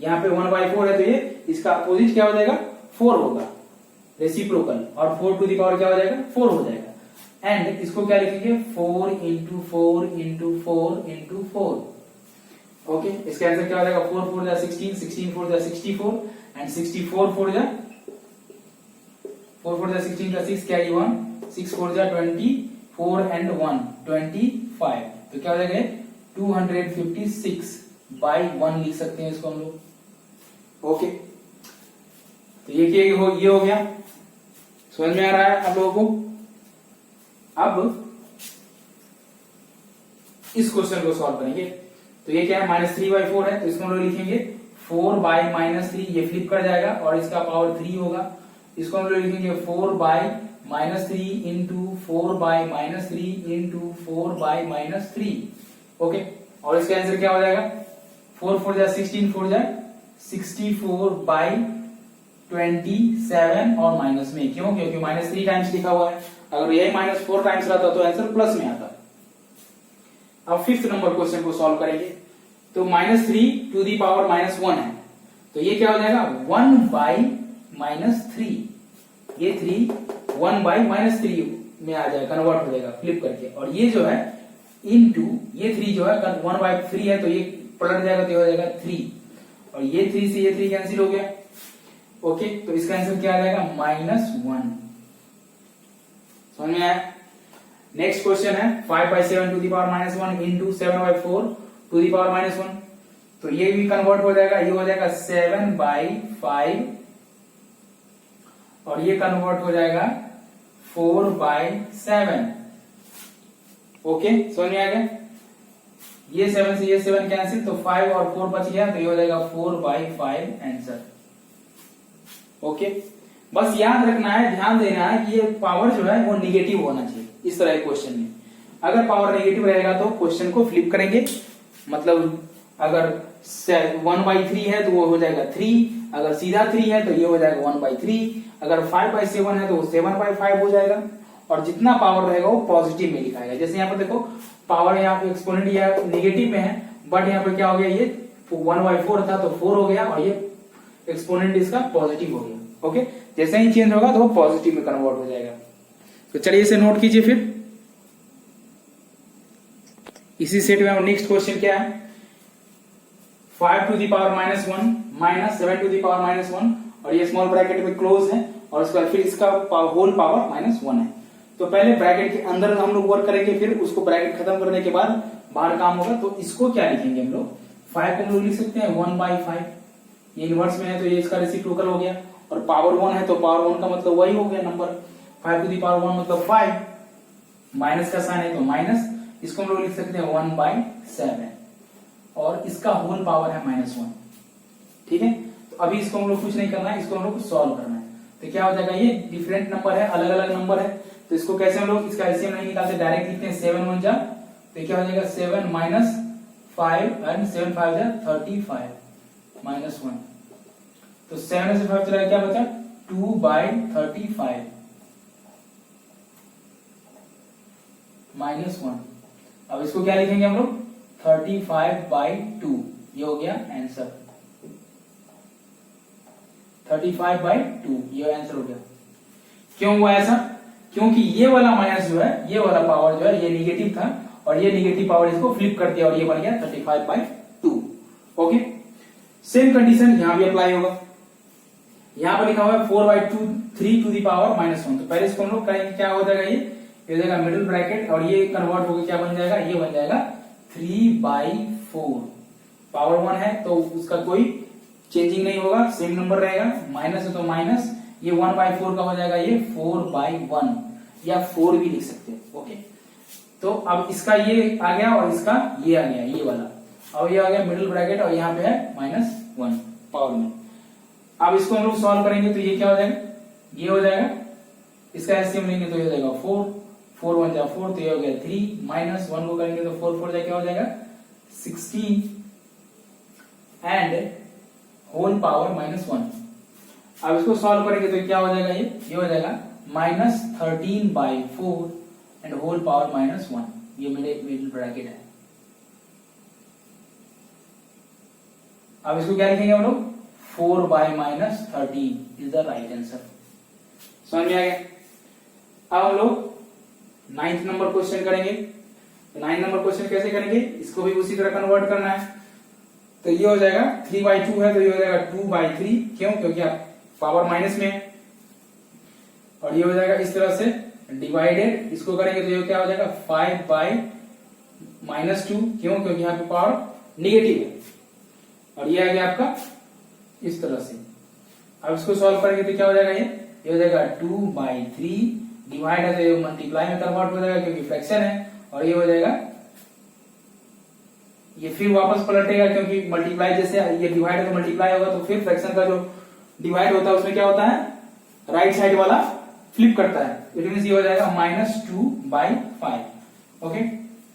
यहाँ पे 1/4 है तो ये इसका अपोजिट क्या हो जाएगा 4 होगा, रेसिप्रोकल, और 4⁴ क्या हो जाएगा 4 हो जाएगा। एंड इसको क्या लिखेंगे 4 इंटू 4 इंटू 4 इंटू 4। ओके, इसका आंसर क्या हो जाएगा 4 4 जा 16 16 4 जा 64 एंड 64 4 जा 16 का 6 कैरी 1 6 4 जा 24 एंड 1 25 तो क्या हो जाएगा 256/1 लिख सकते हैं इसको हम लोग। ओके, तो ये हो गया, समझ में आ रहा है आप लोगों को। अब इस क्वेश्चन को सॉल्व करेंगे, तो ये क्या है -3/4 है तो इसको हम लोग लिखेंगे 4/-3, ये फ्लिप कर जाएगा और इसका पावर 3 होगा। इसको हम लोग लिखेंगे 4/-3 इंटू 4/-3 इंटू 4/-3। ओके, और इसका आंसर क्या हो जाएगा 4 4 जा 16 4 जा 64/27 और माइनस में, क्यों, क्योंकि -3 टाइम्स लिखा हुआ है, अगर यही -4 टाइम्स रहता तो आंसर प्लस में आता। अब 5th नंबर क्वेश्चन को सॉल्व करेंगे, तो -3⁻⁻1 है तो ये क्या हो जाएगा 1/-3, ये 3 1/-3 में आ जाएगा, कन्वर्ट हो जाएगा फ्लिप करके, और ये जो है इनटू ये 3 जो है 1/3 है तो ये पलट जाएगा तो ये हो जाएगा 3, और ये 3 से ये 3 कैंसिल हो गया। ओके, तो इसका आंसर क्या आ जाएगा -1। समझ में आया। नेक्स्ट क्वेश्चन है 5/7⁻⁻1 इंटू 7/4⁻1, तो ये भी कन्वर्ट हो जाएगा, ये हो जाएगा 7/5 और ये कन्वर्ट हो जाएगा 4/7। ओके, समझ में आ गया। ये 7 से ये 7 कैंसिल तो 5 और 4 बच गया तो ये हो जाएगा 4/5 आंसर। ओके, बस याद रखना है, ध्यान देना है कि ये पावर जो है वो निगेटिव होना चाहिए इस तरह के क्वेश्चन में। अगर पावर नेगेटिव रहेगा तो क्वेश्चन को फ्लिप करेंगे, मतलब अगर 1/3 है तो वो हो जाएगा 3, अगर सीधा 3 है तो ये हो जाएगा 1/3, अगर 5/7 है तो वो 7/5 हो जाएगा, और जितना पावर रहेगा वो पॉजिटिव में लिखाएगा। जैसे यहाँ पर देखो पावर यहाँ पे एक्सपोनेंट या नेगेटिव में है, बट यहाँ पे क्या हो गया, ये 1/4 था तो 4 हो गया और ये एक्सपोनेंट इसका पॉजिटिव हो गया। ओके, जैसे ही चेंज होगा तो वो पॉजिटिव में कन्वर्ट हो जाएगा। तो चलिए इसे नोट कीजिए। फिर इसी सेट में नेक्स्ट क्वेश्चन क्या है 5⁻⁻1 माइनस 7⁻⁻1 और ये स्मॉल ब्रैकेट में क्लोज है और उसके बाद फिर इसका होल पावर -1 है। तो पहले ब्रैकेट के अंदर हम लोग वर्क करेंगे, फिर उसको ब्रैकेट खत्म करने के बाद बाहर काम होगा। तो इसको क्या लिखेंगे हम लोग 5 को हम लोग लिख सकते हैं 1/5, ये इनवर्स में है तो ये इसका रेसिप्रोकल हो गया, और पावर 1 है तो पावर 1 का मतलब वही हो गया नंबर, 5 टू दी पावर 1 मतलब 5, माइनस का साइन है तो माइनस, इसको हम लोग लिख सकते हैं 1/7, और इसका होल पावर है -1। ठीक है, तो अभी इसको हम लोग कुछ नहीं करना है, इसको हम लोग सॉल्व करना है। तो क्या हो जाएगा, ये डिफरेंट नंबर है, अलग अलग नंबर है, तो इसको कैसे हम लोग इसका एलसीएम नहीं निकालते, डायरेक्ट लिखते हैं 7 1 जा, तो क्या हो जाएगा 7 माइनस 5 एंड 7 5 जा 35 -1, तो 7 से 5 चला क्या बचा 2/35 -1। अब इसको क्या लिखेंगे हम लोग 35/2, ये हो गया आंसर, 35/2 ये आंसर हो गया। क्यों हुआ ऐसा, क्योंकि ये वाला माइनस जो है, ये वाला पावर जो है ये निगेटिव था, और ये निगेटिव पावर इसको फ्लिप कर दिया और ये बन गया 35/2। ओके, सेम कंडीशन यहां भी अप्लाई होगा। यहां पर लिखा हुआ है 4/2 3 टू दी पावर -1, तो पहले इसको हम लोग करेंगे, क्या हो जाएगा ये हो जाएगा मिडिल ब्रैकेट, और ये कन्वर्ट होकर क्या बन जाएगा, ये बन जाएगा 3/4, पावर 1 है तो उसका कोई चेंजिंग नहीं होगा, सेम नंबर रहेगा, माइनस है तो माइनस, ये 1/4 का हो जाएगा ये 4/1, या 4 भी लिख सकते हैं। ओके, तो अब इसका ये आ गया और इसका ये आ गया, ये वाला, अब ये आ गया मिडिल ब्रैकेट, और यहाँ पे है -1 पावर में। अब इसको हम लोग सॉल्व करेंगे तो ये क्या हो जाएगा, ये हो जाएगा, इसका एलसीएम लेंगे तो ये हो जाएगा 4 4 1 जा 4, तो ये हो गया 3, -1 को करेंगे तो 4 4 जा क्या हो जाएगा 16 एंड होल पावर -1। अब इसको सॉल्व करेंगे तो क्या हो जाएगा, ये हो जाएगा -13/4 एंड होल पावर -1, ये मिडिल ब्रैकेट है। अब इसको क्या लिखेंगे हम लोग 4/-13 इज द राइट आंसर। समझ में आ गया। अब हम लोग 9th नंबर क्वेश्चन करेंगे। तो 9th नंबर क्वेश्चन कैसे करेंगे, इसको भी उसी तरह कन्वर्ट करना है। तो ये हो जाएगा 3/2 है तो ये हो जाएगा 2/3, क्यों, क्योंकि आप पावर माइनस में है, और ये हो जाएगा इस तरह से डिवाइडेड, इसको करेंगे तो ये क्या हो जाएगा 5/-2, क्यों, क्योंकि यहाँ पे पावर नेगेटिव है, और ये आ गया आपका इस तरह से। अब इसको सॉल्व करेंगे तो क्या हो जाएगा, ये हो जाएगा 2/3, डिवाइड है तो ये मल्टीप्लाई में कन्वर्ट हो जाएगा क्योंकि फ्रैक्शन है, और ये हो जाएगा, ये फिर वापस पलटेगा क्योंकि मल्टीप्लाई जैसे ये डिवाइड है तो मल्टीप्लाई होगा, तो फिर फ्रैक्शन का जो डिवाइड होता है उसमें क्या होता है, राइट साइड वाला फ्लिप करता है, इट मींस ये हो जाएगा -2/5। ओके,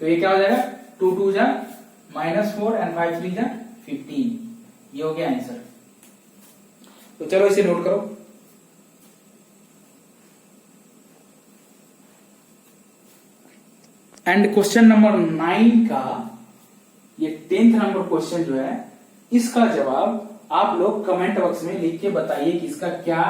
तो ये क्या हो जाएगा 2 2 जा -4 एंड 5 3 जा 15, ये हो गया आंसर। तो चलो इसे नोट करो। एंड क्वेश्चन नंबर 9 का ये 10th नंबर क्वेश्चन जो है, इसका जवाब आप लोग कमेंट बॉक्स में लिख के बताइए कि इसका क्या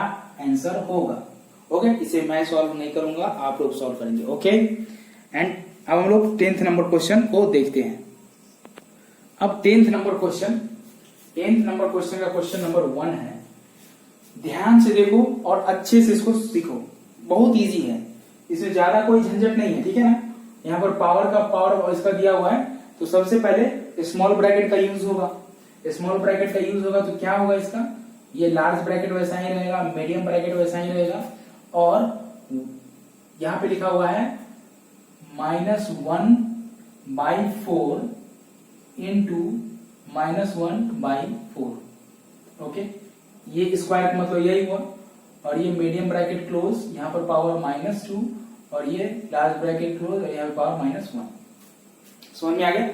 आंसर होगा। ओके, इसे मैं सॉल्व नहीं करूंगा, आप लोग सॉल्व करेंगे। ओके, एंड अब हम लोग 10th नंबर क्वेश्चन को देखते हैं। अब 10th नंबर क्वेश्चन का क्वेश्चन नंबर 1 है। ध्यान से देखो और अच्छे से इसको सीखो, बहुत इजी है, इसमें ज्यादा कोई झंझट नहीं है। ठीक है ना, यहाँ पर पावर इसका दिया हुआ है, तो सबसे पहले स्मॉल ब्रैकेट का यूज होगा। स्मॉल ब्रैकेट का यूज होगा तो क्या होगा इसका, ये लार्ज ब्रैकेट वैसा ही रहेगा, मीडियम ब्रैकेट वैसा ही रहेगा, और यहां पे लिखा हुआ है -1/4 इंटू -1/4। ओके, ये स्क्वायर का मतलब यही हुआ, और ये मीडियम ब्रैकेट क्लोज, यहाँ पर पावर -2, और ये लार्ज ब्रैकेट क्लोज, और यहाँ पर पावर -1। समझ में आ गया।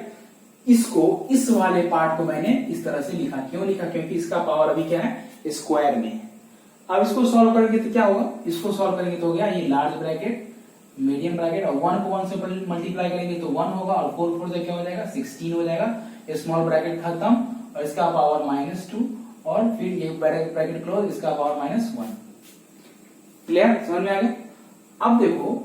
इसको, इस वाले पार्ट को मैंने इस तरह से लिखा, क्यों लिखा, क्योंकि इसका पावर अभी क्या है, स्क्वायर में है। अब इसको सॉल्व करेंगे तो क्या होगा, इसको सॉल्व करेंगे तो हो गया ये लार्ज ब्रैकेट, मीडियम ब्रैकेट, और 1 को 1 से मल्टीप्लाई करेंगे तो 1 होगा, और 4 4 से क्या हो जाएगा 16 हो जाएगा। स्मॉल ब्रैकेट खत्म, और इसका पावर -2, और फिर ये ब्रैकेट क्लोज, इसका पावर -1। क्लियर, समझ में आ गया। अब देखो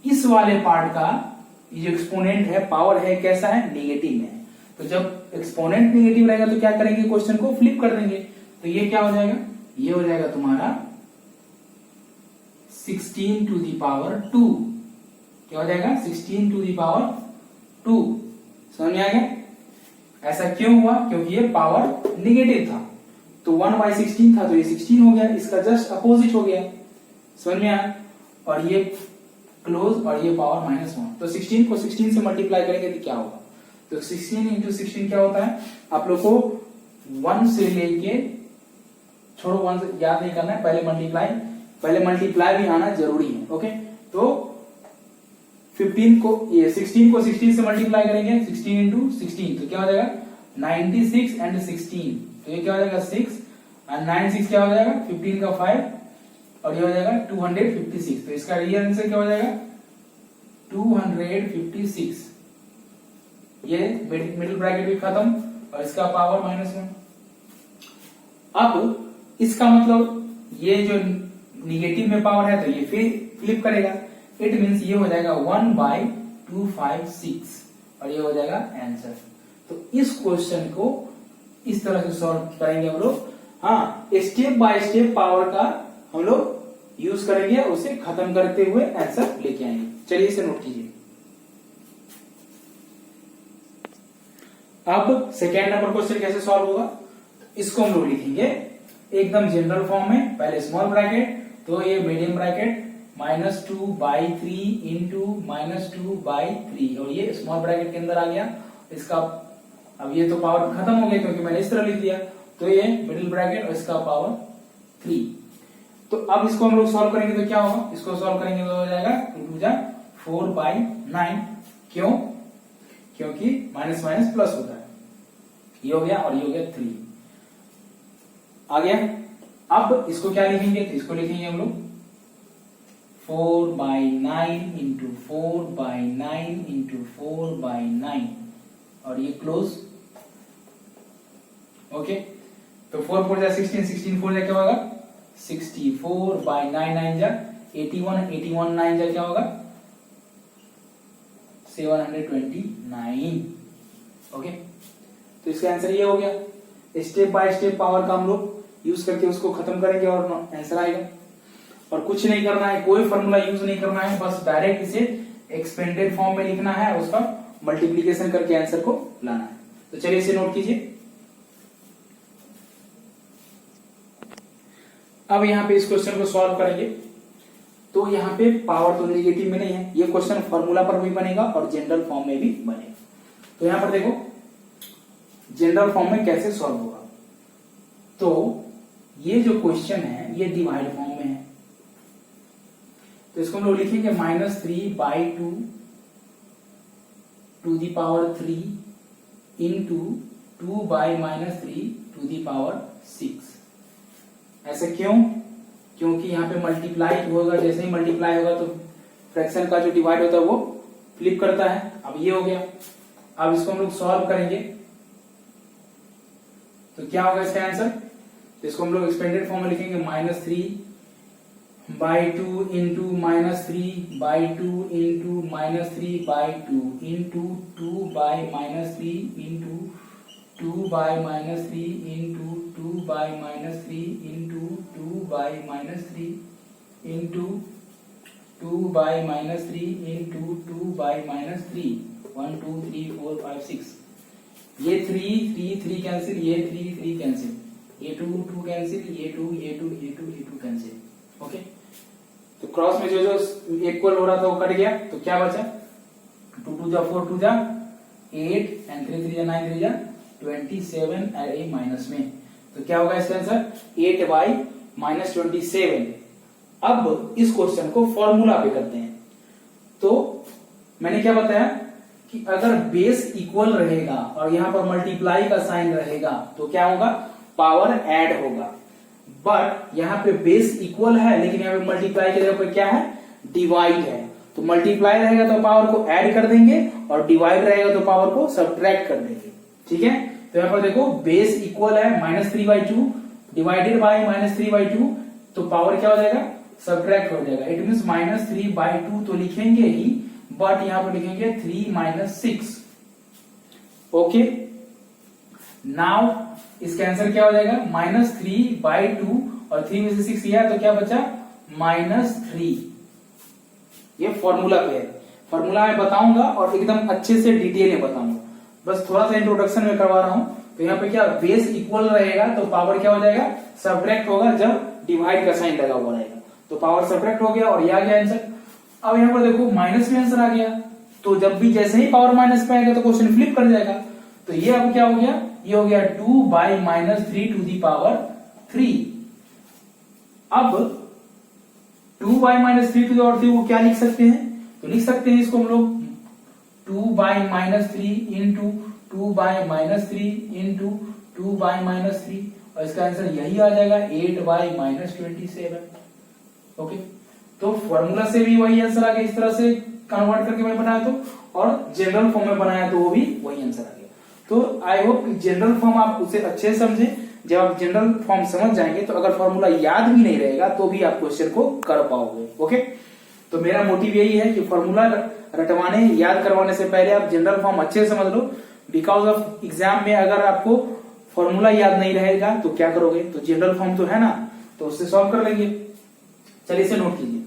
इस वाले पार्ट का ये जो एक्सपोनेंट है, पावर है, कैसा है, नेगेटिव में है। तो जब एक्सपोनेंट नेगेटिव रहेगा तो क्या करेंगे, क्वेश्चन को फ्लिप कर देंगे। तो ये क्या हो जाएगा, ये हो जाएगा तुम्हारा 16 टू दी पावर 2। क्या हो जाएगा 16 टू दी पावर 2। समझ में आ गया। ऐसा क्यों हुआ, क्योंकि ये पावर नेगेटिव था। तो 1/16 था तो ये 16 हो गया, इसका जस्ट अपोजिट हो गया, समझ में आया। और ये क्लोज और ये पावर -1, तो 16 को 16 से मल्टीप्लाई करेंगे तो क्या होगा, तो 16 इंटू 16 क्या होता है, आप लोग को 1 से लेके छोड़ो, 1 से याद नहीं करना है, पहले मल्टीप्लाई भी आना जरूरी है। ओके, तो 16 को 16 से मल्टीप्लाई करेंगे, 16 इंटू 16 तो क्या हो जाएगा 96 एंड 16, तो ये क्या हो जाएगा 6 और 9 6 क्या हो जाएगा 15 का 5 और ये हो जाएगा 256, तो इसका रियल आंसर क्या हो जाएगा 256। ये मिडिल ब्रैकेट भी खत्म और इसका पावर -1। अब इसका मतलब ये जो निगेटिव में पावर है तो ये फिर फ्लिप करेगा, इट मीन्स ये हो जाएगा 1/256 और ये हो जाएगा आंसर। तो इस क्वेश्चन को इस तरह से सॉल्व करेंगे हम लोग। हाँ, स्टेप बाय स्टेप पावर का हम लोग यूज करेंगे, उसे खत्म करते हुए आंसर लेके आएंगे। चलिए इसे नोट कीजिए। अब सेकेंड नंबर क्वेश्चन कैसे सॉल्व होगा, इसको हम लोग लिखेंगे एकदम जनरल फॉर्म में, पहले स्मॉल ब्रैकेट तो ये मीडियम ब्रैकेट -2/3 इंटू -2/3 और ये स्मॉल ब्रैकेट के अंदर आ गया इसका। अब ये तो पावर खत्म हो गई क्योंकि मैंने इस तरह लिख दिया, तो ये मिडिल ब्रैकेट और इसका पावर 3। तो अब इसको हम लोग सॉल्व करेंगे तो क्या होगा, इसको सॉल्व करेंगे तो हो जाएगा 2×4/9। क्यों, क्योंकि माइनस माइनस प्लस होता है। ये हो गया और ये हो गया 3 आ गया। अब इसको क्या लिखेंगे, तो इसको लिखेंगे हम लोग 4/9 इंटू 4/9 इंटू 4/9 और ये क्लोज। ओके, तो 4 4 जा 16, 16 4 जा क्या होगा 64/9 9 जा 81, 81 9 जा क्या होगा 729। ओके, तो इसका आंसर ये हो गया। स्टेप बाय स्टेप पावर का हम लोग यूज करके उसको खत्म करेंगे और आंसर आएगा। और कुछ नहीं करना है, कोई फॉर्मूला यूज नहीं करना है, बस डायरेक्ट इसे एक्सपेंडेड फॉर्म में लिखना है, उसका मल्टीप्लीकेशन करके आंसर को लाना है। तो चलिए इसे नोट कीजिए। अब यहाँ पे इस क्वेश्चन को सॉल्व करेंगे तो यहाँ पे पावर तो नेगेटिव में नहीं है, ये क्वेश्चन फॉर्मूला पर भी बनेगा और जनरल फॉर्म में भी बनेगा। तो यहाँ पर देखो जनरल फॉर्म में कैसे सॉल्व होगा, तो ये जो क्वेश्चन है ये डिवाइड फॉर्म में है, तो इसको हम लोग लिखेंगे -3/2 to the power 3 into 2/-3 to the power 6। ऐसे क्यों, क्योंकि यहाँ पे मल्टीप्लाई होगा, जैसे ही मल्टीप्लाई होगा तो फ्रैक्शन का जो डिवाइड होता है वो फ्लिप करता है। अब ये हो गया, अब इसको हम लोग सॉल्व करेंगे तो क्या होगा इसका आंसर, तो इसको हम लोग एक्सपेंडेड फॉर्म में लिखेंगे -3/2 into -3/2 into -3/2 into 2/-3 into 2/-3 into 2/-3 into 2/-3 into 2/-3 into 2/-3 1 2 3 4 5 6। ये 3 कैंसिल, ये 3 कैंसिल, ये 2 कैंसिल, ये 2 कैंसिल। ओके, तो क्रॉस में जो इक्वल हो रहा था वो कट गया, तो क्या बचा 2 2 जा 4 2 जा 8 एंड 3 3 जा 9 3 जा 27 अरे माइनस में, तो क्या होगा इसका आंसर 8/-27। अब इस क्वेश्चन को फॉर्मूला पे करते हैं। तो मैंने क्या बताया कि अगर बेस इक्वल रहेगा और यहां पर मल्टीप्लाई का साइन रहेगा तो क्या होगा पावर ऐड होगा, बट यहाँ पे बेस इक्वल है लेकिन यहाँ पे मल्टीप्लाई की जगह पे क्या है डिवाइड है, तो मल्टीप्लाई रहेगा तो पावर को ऐड कर देंगे और डिवाइड रहेगा तो पावर को सब्ट्रैक्ट कर देंगे। ठीक है, तो यहाँ पर देखो बेस इक्वल है -3/2 डिवाइडेड बाय -3/2, तो पावर क्या हो जाएगा सब्ट्रैक्ट हो जाएगा। इट मींस -3/2 तो लिखेंगे ही, बट यहां पर लिखेंगे 3 - 6। ओके, नाउ इसका आंसर क्या हो जाएगा -3/2 और 3 में से 6 किया तो क्या बचा -3। ये फॉर्मूला पे है, फॉर्मूला मैं बताऊंगा और एकदम अच्छे से डिटेल में बताऊंगा, बस थोड़ा सा इंट्रोडक्शन में करवा रहा हूं तो यहाँ पे क्या बेस इक्वल रहेगा तो पावर क्या हो जाएगा, सब्ट्रैक्ट होगा जब डिवाइड का साइन लगा हुआ रहेगा, तो पावर सब्ट्रैक्ट हो गया और ये आ गया आंसर। अब यहाँ पर देखो माइनस में आंसर आ गया, तो जब भी जैसे ही पावर माइनस में आएगा तो क्वेश्चन फ्लिप कर जाएगा। तो ये अब क्या हो गया, ये हो गया 2 by minus 3 to the power 3। अब 2 by minus 3 to the power 3 को क्या लिख सकते हैं, तो लिख सकते हैं इसको हम लोग 2 by minus 3 into 2 by minus 3 into 2 by minus 3, और इसका आंसर यही आ जाएगा 8 बाई माइनस 27। ओके, तो फॉर्मूला से भी वही आंसर आ गया, इस तरह से कन्वर्ट करके मैं बनाया तो, और जनरल फॉर्म में बनाया तो वो भी वही आंसर आ गया। तो आई होप जनरल फॉर्म आप उसे अच्छे से समझे। जब आप जनरल फॉर्म समझ जाएंगे तो अगर फॉर्मूला याद भी नहीं रहेगा तो भी आप क्वेश्चन को कर पाओगे। ओके, तो मेरा मोटिव यही है कि फॉर्मूला रटवाने याद करवाने से पहले आप जनरल फॉर्म अच्छे से समझ लो, बिकॉज ऑफ एग्जाम में अगर आपको फॉर्मूला याद नहीं रहेगा तो क्या करोगे, तो जनरल फॉर्म तो है ना, तो उससे सॉल्व कर लेंगे। चलिए इसे नोट कीजिए।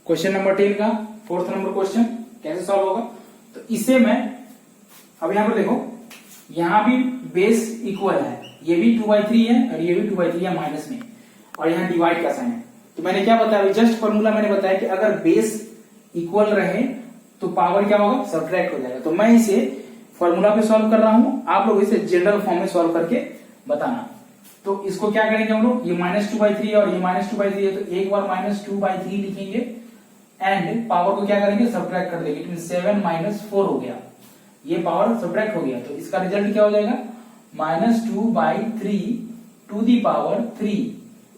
क्वेश्चन नंबर 10 का 4th नंबर क्वेश्चन कैसे सॉल्व होगा, तो इसे मैं अब यहां पर देखो, यहां भी बेस इक्वल है, ये भी 2/3 है और ये भी 2/3 है माइनस में, और यहाँ डिवाइड का साइन है। तो मैंने क्या बताया, जस्ट फॉर्मूला मैंने बताया कि अगर बेस इक्वल रहे तो पावर क्या होगा, सब्ट्रैक्ट हो जाएगा। तो मैं इसे फॉर्मूला पे सॉल्व कर रहा हूं, आप लोग इसे जनरल फॉर्म में सॉल्व करके बताना। तो इसको क्या करेंगे हम लोग, ये -2/3 और ये -2/3 है, तो एक बार -2/3 लिखेंगे एंड पावर को क्या करेंगे, सब्ट्रैक्ट कर देंगे, 7 - 4 हो गया, ये पावर सब्ट्रैक्ट हो गया। तो इसका रिजल्ट क्या हो जाएगा, -2/3 to the power 3,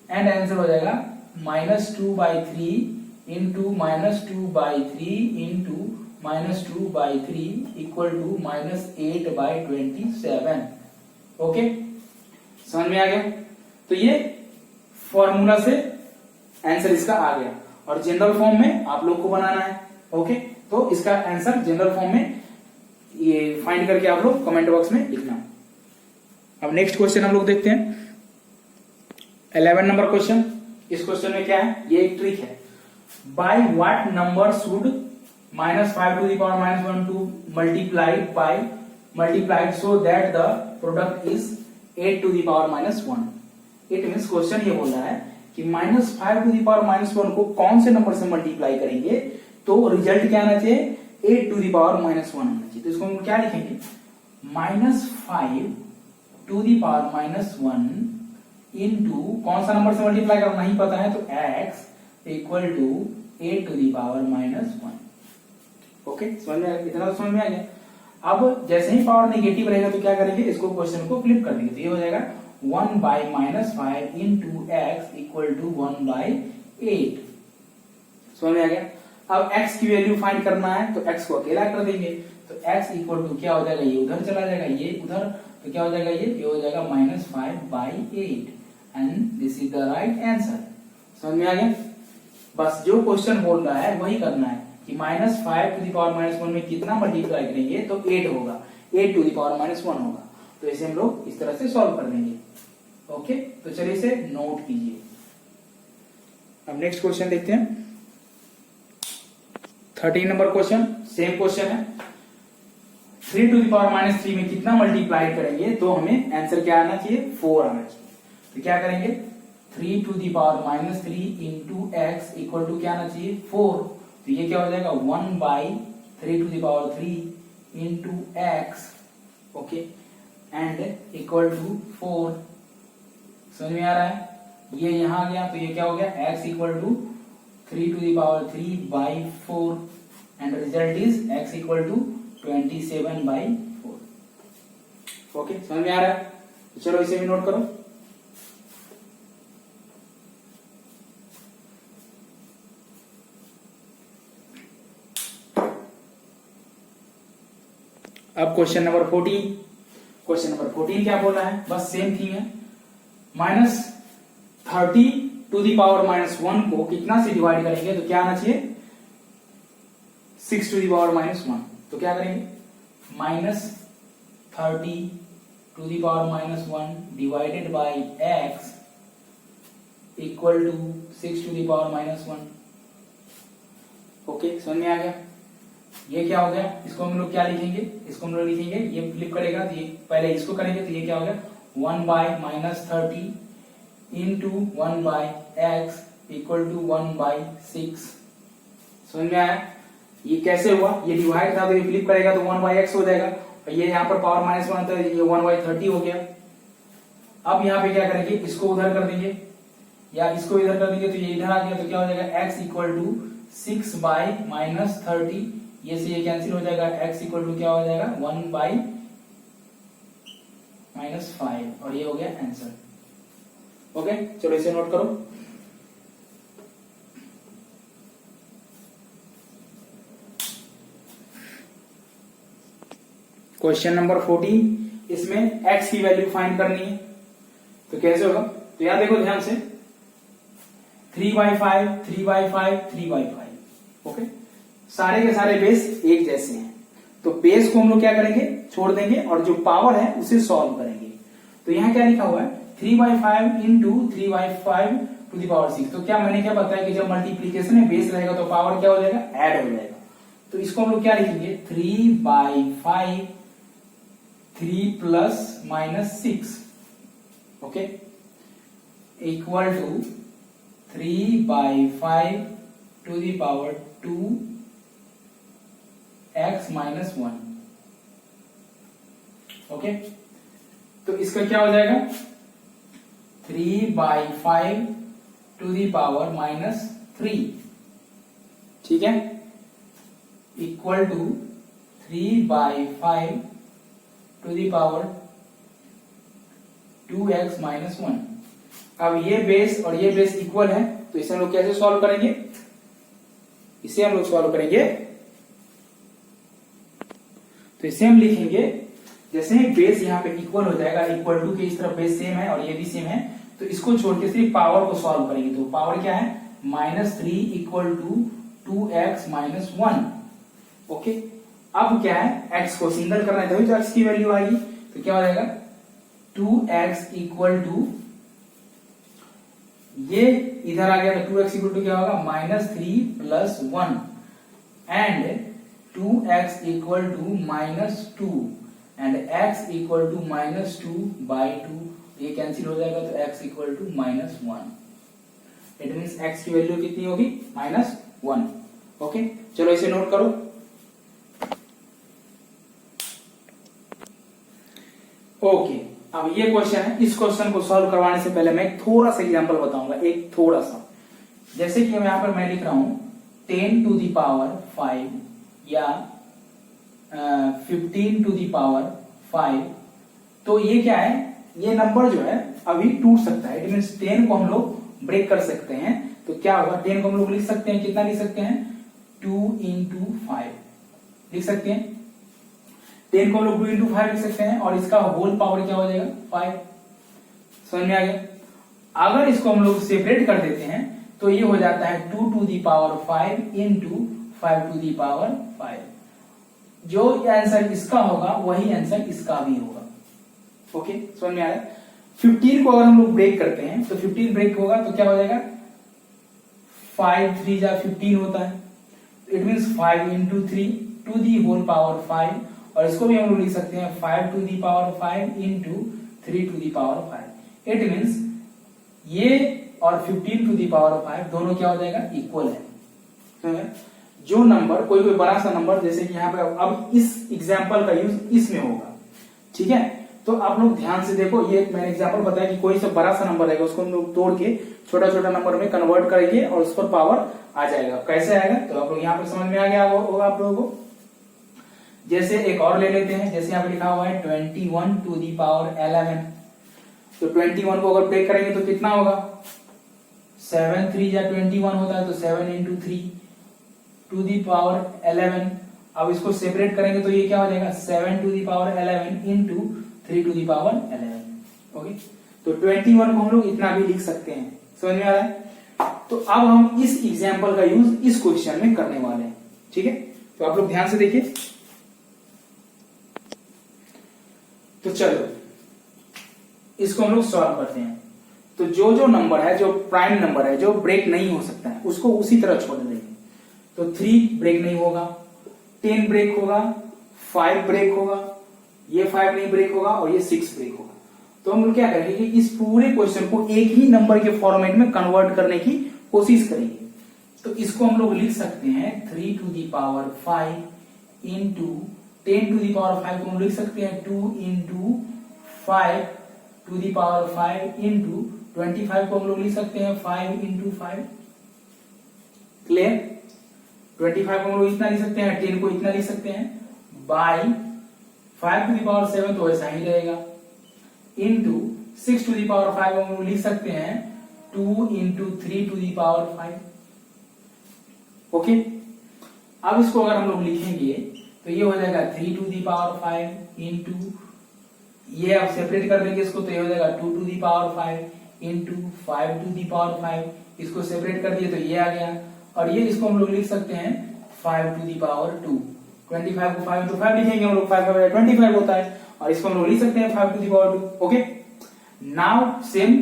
and answer हो जाएगा -2/3 into -2/3 into -2/3 equal to -8/27। Okay, समझ में आ गया। तो ये फॉर्मूला से आंसर इसका आ गया, और जनरल फॉर्म में आप लोग को बनाना है। ओके, तो इसका आंसर जनरल फॉर्म में ये फाइंड करके आप लोग कमेंट बॉक्स में लिखना। अब नेक्स्ट क्वेश्चन हम लोग देखते हैं 11 नंबर क्वेश्चन। इस क्वेश्चन में क्या है, ये एक ट्रिक है। By what number should -5 to the power -1 to multiplied so that the product is 8 to the power -1। It means question ये बोल रहा है कि -5 टू द पावर -1 को कौन से नंबर से मल्टीप्लाई करेंगे तो रिजल्ट क्या आना चाहिए, 8 टू द पावर -1 आना चाहिए। तो इसको हम क्या लिखेंगे, -5 टू द पावर -1 इंटू कौन सा नंबर से मल्टीप्लाई करना नहीं पता है तो x equal to 8 to the power -1। Okay, समझ में आ गया, इतना समझ में आ गया। अब जैसे ही पावर नेगेटिव रहेगा तो क्या करेंगे, इसको क्वेश्चन को फ्लिप कर देंगे, तो ये हो जाएगा 1/-5 इंटू x इक्वल टू 1/8। समझ में आ गया। अब x की वैल्यू फाइंड करना है तो x को अकेला कर देंगे, तो x इक्वल टू क्या हो जाएगा, ये उधर चला जाएगा, ये उधर, तो क्या हो जाएगा, ये हो जाएगा -5/8, and this is the right answer. समझ में आ गया। बस जो क्वेश्चन बोल रहा है वही करना है कि -5 टू द पावर -1 में कितना मल्टीप्लाई करेंगे तो 8 होगा, 8 टू द पावर -1 होगा। तो इसे हम लोग इस तरह से सॉल्व कर देंगे। ओके, तो चलिए इसे नोट कीजिए। अब नेक्स्ट क्वेश्चन देखते हैं 13 नंबर क्वेश्चन। सेम क्वेश्चन है, 3 टू द पावर -3 में कितना मल्टीप्लाई करेंगे तो हमें आंसर क्या आना चाहिए, 4 आना चाहिए। तो क्या करेंगे, 3 to the power -3 into x equal to क्या आना चाहिए, 4। तो ये क्या हो जाएगा, 1/3 to the power 3 into x, okay, and equal to 4। समझ में आ रहा है, ये यहां आ गया, तो ये क्या हो गया, x equal to 3 to the power 3/4, and result is x equal to 27/4। Okay, समझ में आ रहा है। तो चलो इसे भी नोट करो। अब क्वेश्चन नंबर 14। क्वेश्चन नंबर 14 क्या बोल रहा है, बस सेम थिंग है। -30 टू दी पावर -1 को कितना से डिवाइड करेंगे तो क्या आना चाहिए, 6 टू दी पावर -1। तो क्या करेंगे, -30 to the power -1 divided by x equal to 6 to the power -1। Okay, समझ में आ गया। ये क्या हो गया, इसको हम लोग क्या लिखेंगे, इसको हम लोग लिखेंगे, ये फ्लिप करेगा तो ये पहले इसको करेंगे तो ये क्या हो गया 1/-30 इंटू 1/x इक्वल टू 1/6। समझ में आया? ये कैसे हुआ, ये डिवाइड था तो ये फ्लिप करेगा तो 1/x हो जाएगा, और ये यहाँ पर पावर -1 था ये 1/30 हो गया। अब यहाँ पे क्या करेंगे, इसको उधर कर देंगे या इसको इधर कर देंगे तो ये इधर आ गया तो क्या हो जाएगा x इक्वल टू 6/-30, ये से ये कैंसिल हो जाएगा, x इक्वल टू क्या हो जाएगा 1/-5 और ये हो गया आंसर। ओके, चलो इसे नोट करो। क्वेश्चन नंबर 14, इसमें x की वैल्यू फाइंड करनी है, तो कैसे होगा, तो यहां देखो ध्यान से 3/5 3/5 3/5। ओके, सारे के सारे बेस एक जैसे हैं, तो बेस को हम लोग क्या करेंगे छोड़ देंगे और जो पावर है उसे सॉल्व करेंगे। तो यहाँ क्या लिखा हुआ है 3/5 इंटू 3/5 टू द पावर 6। तो क्या मैंने क्या बताया कि जब मल्टीप्लीकेशन में बेस रहेगा तो पावर क्या हो जाएगा, ऐड हो जाएगा। तो इसको हम लोग क्या लिखेंगे 3/5 3 plus -6, okay, equal to 3/5 to the power 2x -1। Okay, तो इसका क्या हो जाएगा 3/5 टू द पावर -3, ठीक है, equal to 3/5 to the power 2x -1। अब ये बेस और ये बेस इक्वल है, तो इसे हम लोग कैसे सॉल्व करेंगे, इसे हम लोग सॉल्व करेंगे तो इसे हम लिखेंगे, जैसे ही बेस यहाँ पे इक्वल हो जाएगा, इक्वल टू के इस तरफ बेस सेम है और ये भी सेम है, तो इसको छोड़ के सिर्फ पावर को सॉल्व करेंगे। तो पावर क्या है -3 इक्वल टू 2x -1। ओके, अब क्या है x को सिंगल करना है तभी तो x की वैल्यू आएगी, तो क्या हो जाएगा 2x इक्वल टू, ये इधर आ गया तो 2x इक्वल टू क्या होगा -3 plus 1 and 2x equal to -2 and x equal to -2/2, ये कैंसिल हो जाएगा तो x equal to -1। It means x की वैल्यू कितनी होगी -1। ओके, चलो इसे नोट करो। ओके, अब ये क्वेश्चन है, इस क्वेश्चन को सॉल्व करवाने से पहले मैं एक थोड़ा सा एग्जांपल बताऊंगा, एक थोड़ा सा, जैसे कि यहां पर मैं लिख रहा हूं 10 टू द पावर 5 या 15 टू द पावर 5, तो ये क्या है, ये नंबर जो है अभी टूट सकता है। इट मीन्स 10 को हम लोग ब्रेक कर सकते हैं, तो क्या होगा 10 को हम लोग लिख सकते हैं, कितना लिख सकते हैं 2 into 5 लिख सकते हैं, 10 को हम लोग 2 into 5 लिख सकते हैं और इसका होल पावर क्या हो जाएगा 5। समझ में आ गया? अगर इसको हम लोग सेपरेट कर देते हैं तो ये हो जाता है 2 to the power 5 into 5 to the power 5। जो आंसर इसका होगा वही आंसर इसका भी होगा। ओके, समझ में आ रहा है? 15 को अगर हम लोग ब्रेक करते हैं तो 15 ब्रेक होगा तो क्या हो जाएगा 5 3 जा 15 होता है, it means 5 into 3 to the whole power 5, और इसको भी हम लोग लिख सकते हैं 5 to the power 5 into 3 to the power 5। It means ये और 15 to the power 5 दोनों क्या हो जाएगा इक्वल है। जो नंबर कोई बड़ा सा नंबर, जैसे कि यहाँ पे अब इस एग्जाम्पल का यूज इसमें होगा, ठीक है, तो आप लोग ध्यान से देखो, ये मैंने एग्जाम्पल बताया कि कोई सा बड़ा सा नंबर रहेगा उसको हम लोग तोड़ के छोटा छोटा नंबर में कन्वर्ट करेंगे और उस पर पावर आ जाएगा। कैसे आएगा तो आप लोग यहाँ पे समझ में आ गया होगा आप लोगों को। जैसे एक और ले लेते हैं, जैसे यहाँ पे लिखा हुआ है 21 to the power 11, तो 21 को अगर ब्रेक करेंगे तो कितना होगा 7 3 या 21 होता है, तो 7 into 3 to the power 11। अब इसको सेपरेट करेंगे तो ये क्या हो जाएगा 7 to the power 11 into 3 to the power 11। Okay, तो 21 को हम लोग इतना भी लिख सकते हैं। समझ में आ रहा है? तो अब हम इस एग्जाम्पल का यूज इस क्वेश्चन में करने वाले हैं, ठीक है, तो आप लोग ध्यान से देखिए। तो चलो इसको हम लोग सॉल्व करते हैं। तो जो जो नंबर है, जो प्राइम नंबर है, जो ब्रेक नहीं हो सकता है, उसको उसी तरह छोड़ देंगे। तो 3 ब्रेक नहीं होगा, 10 ब्रेक होगा, 5 ब्रेक होगा, ये 5 नहीं ब्रेक होगा और ये 6 ब्रेक होगा। तो हम लोग क्या करेंगे कि इस पूरे क्वेश्चन को एक ही नंबर के फॉर्मेट में कन्वर्ट करने की कोशिश करेंगे। तो इसको हम लोग लिख सकते हैं 3 to the power 5 into 10 to the power 5 को हम लिख सकते हैं 2 into 5 to the power 5 into 25 को हम लोग लिख सकते हैं 5 इंटू 5। क्लियर? 25 को हम लोग इतना लिख सकते हैं, 10 को इतना लिख सकते हैं, बाई 5 to the power 7 तो ऐसा ही रहेगा, इंटू 6 to the power 5 को हम लोग लिख सकते हैं 2 into 3 to the power 5। Okay, अब इसको अगर हम लोग लिखेंगे तो ये हो जाएगा 3 to the power 5 इंटू, ये अब सेपरेट कर देंगे इसको तो ये हो जाएगा 2 to the power 5 into 5 to the power 5, इसको सेपरेट कर दिए तो ये आ गया, और ये इसको हम लोग लिख सकते हैं 5 to the power 2। 25 को 5 into 5 लिखेंगे हम लोग, 5 का 25 होता है, और इसको हम लोग लिख सकते हैं 5 to the power 2। Okay, now same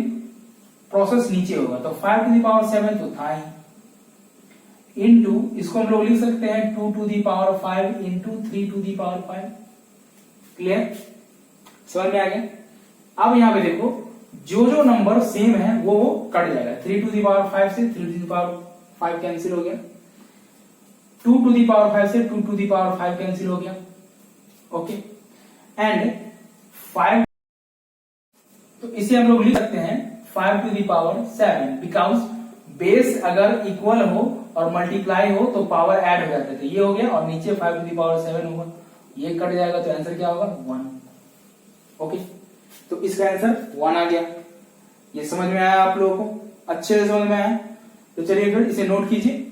process नीचे होगा, तो 5 to the power 7 तो था ही, इंटू इसको हम लोग लिख सकते हैं 2 to the power 5 into 3 to the power 5। Clear? समझ में आ गया? अब यहां पे देखो जो जो नंबर सेम है वो कट जाएगा, 3 to the power 5 से 3 to the power 5 कैंसिल हो गया, 2 to the power 5 से 2 to the power 5 कैंसिल हो गया। ओके, एंड 5, तो इसे हम लोग लिख सकते हैं 5 to the power 7, because base अगर इक्वल हो और मल्टीप्लाई हो तो पावर ऐड हो जाता है, तो ये हो गया, और नीचे 5 to the power 7 होगा, ये कट जाएगा तो आंसर क्या होगा 1। ओके, तो इसका आंसर 1 आ गया। ये समझ में आया आप लोगों को? अच्छे से समझ में आया? तो चलिए फिर इसे नोट कीजिए।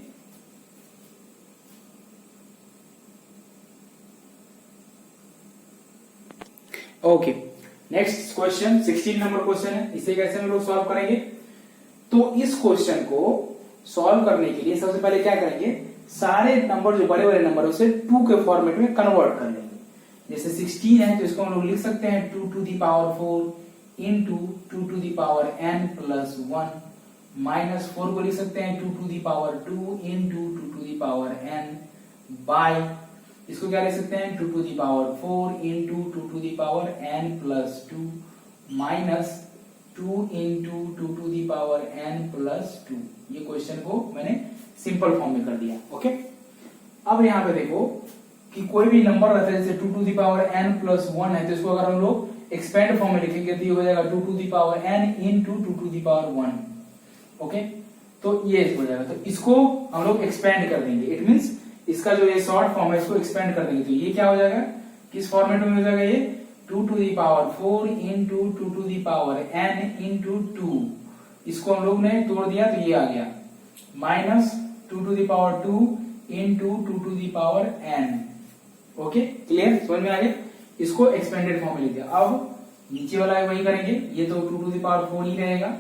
Okay, next question 16 number question है, इसे कैसे हम लोग सॉल्व करेंगे? तो इस क्वेश्चन को सॉल्व करने के लिए सबसे पहले क्या करेंगे, सारे नंबर जो बड़े बड़े नंबर उसे 2 के फॉर्मेट में कन्वर्ट कर लेंगे। जैसे 16 है तो इसको हम लोग लिख सकते हैं 2 to the power 4 into 2 to the power n plus 1, minus 4 को लिख सकते हैं 2 to the power 2 into 2 to the power n, by इसको क्या लिख सकते हैं 2 to the power 4 into 2 to the power n plus 2, minus 2 into 2 to the power n plus 2। ये क्वेश्चन को मैंने सिंपल फॉर्म में कर दिया। ओके, अब यहाँ पे देखो कि कोई भी नंबर रहता है जैसे 2 to the power n plus 1 है, तो इसको अगर हम लोग एक्सपेंड फॉर्म में लिखेंगे तो ये हो जाएगा 2 to the power n into 2 to the power 1। Okay, तो ये हो जाएगा, तो इसको हम लोग एक्सपेंड कर देंगे, इट मींस इसका जो ये शॉर्ट फॉर्म है इसको एक्सपेंड कर देंगे, तो ये क्या हो जाएगा, किस फॉर्मेट में हो जाएगा, ये 2 to the power 4 into 2 to the power n into 2, इसको हम लोग ने तोड़ दिया तो ये आ गया, minus 2 to the power 2 into 2 to the power n। Okay, clear? समझ में आ गया? इसको एक्सपेंडेड फॉर्म में लिख दिया। अब नीचे वाला वही करेंगे, ये तो 2 to the power 4 ही रहेगा,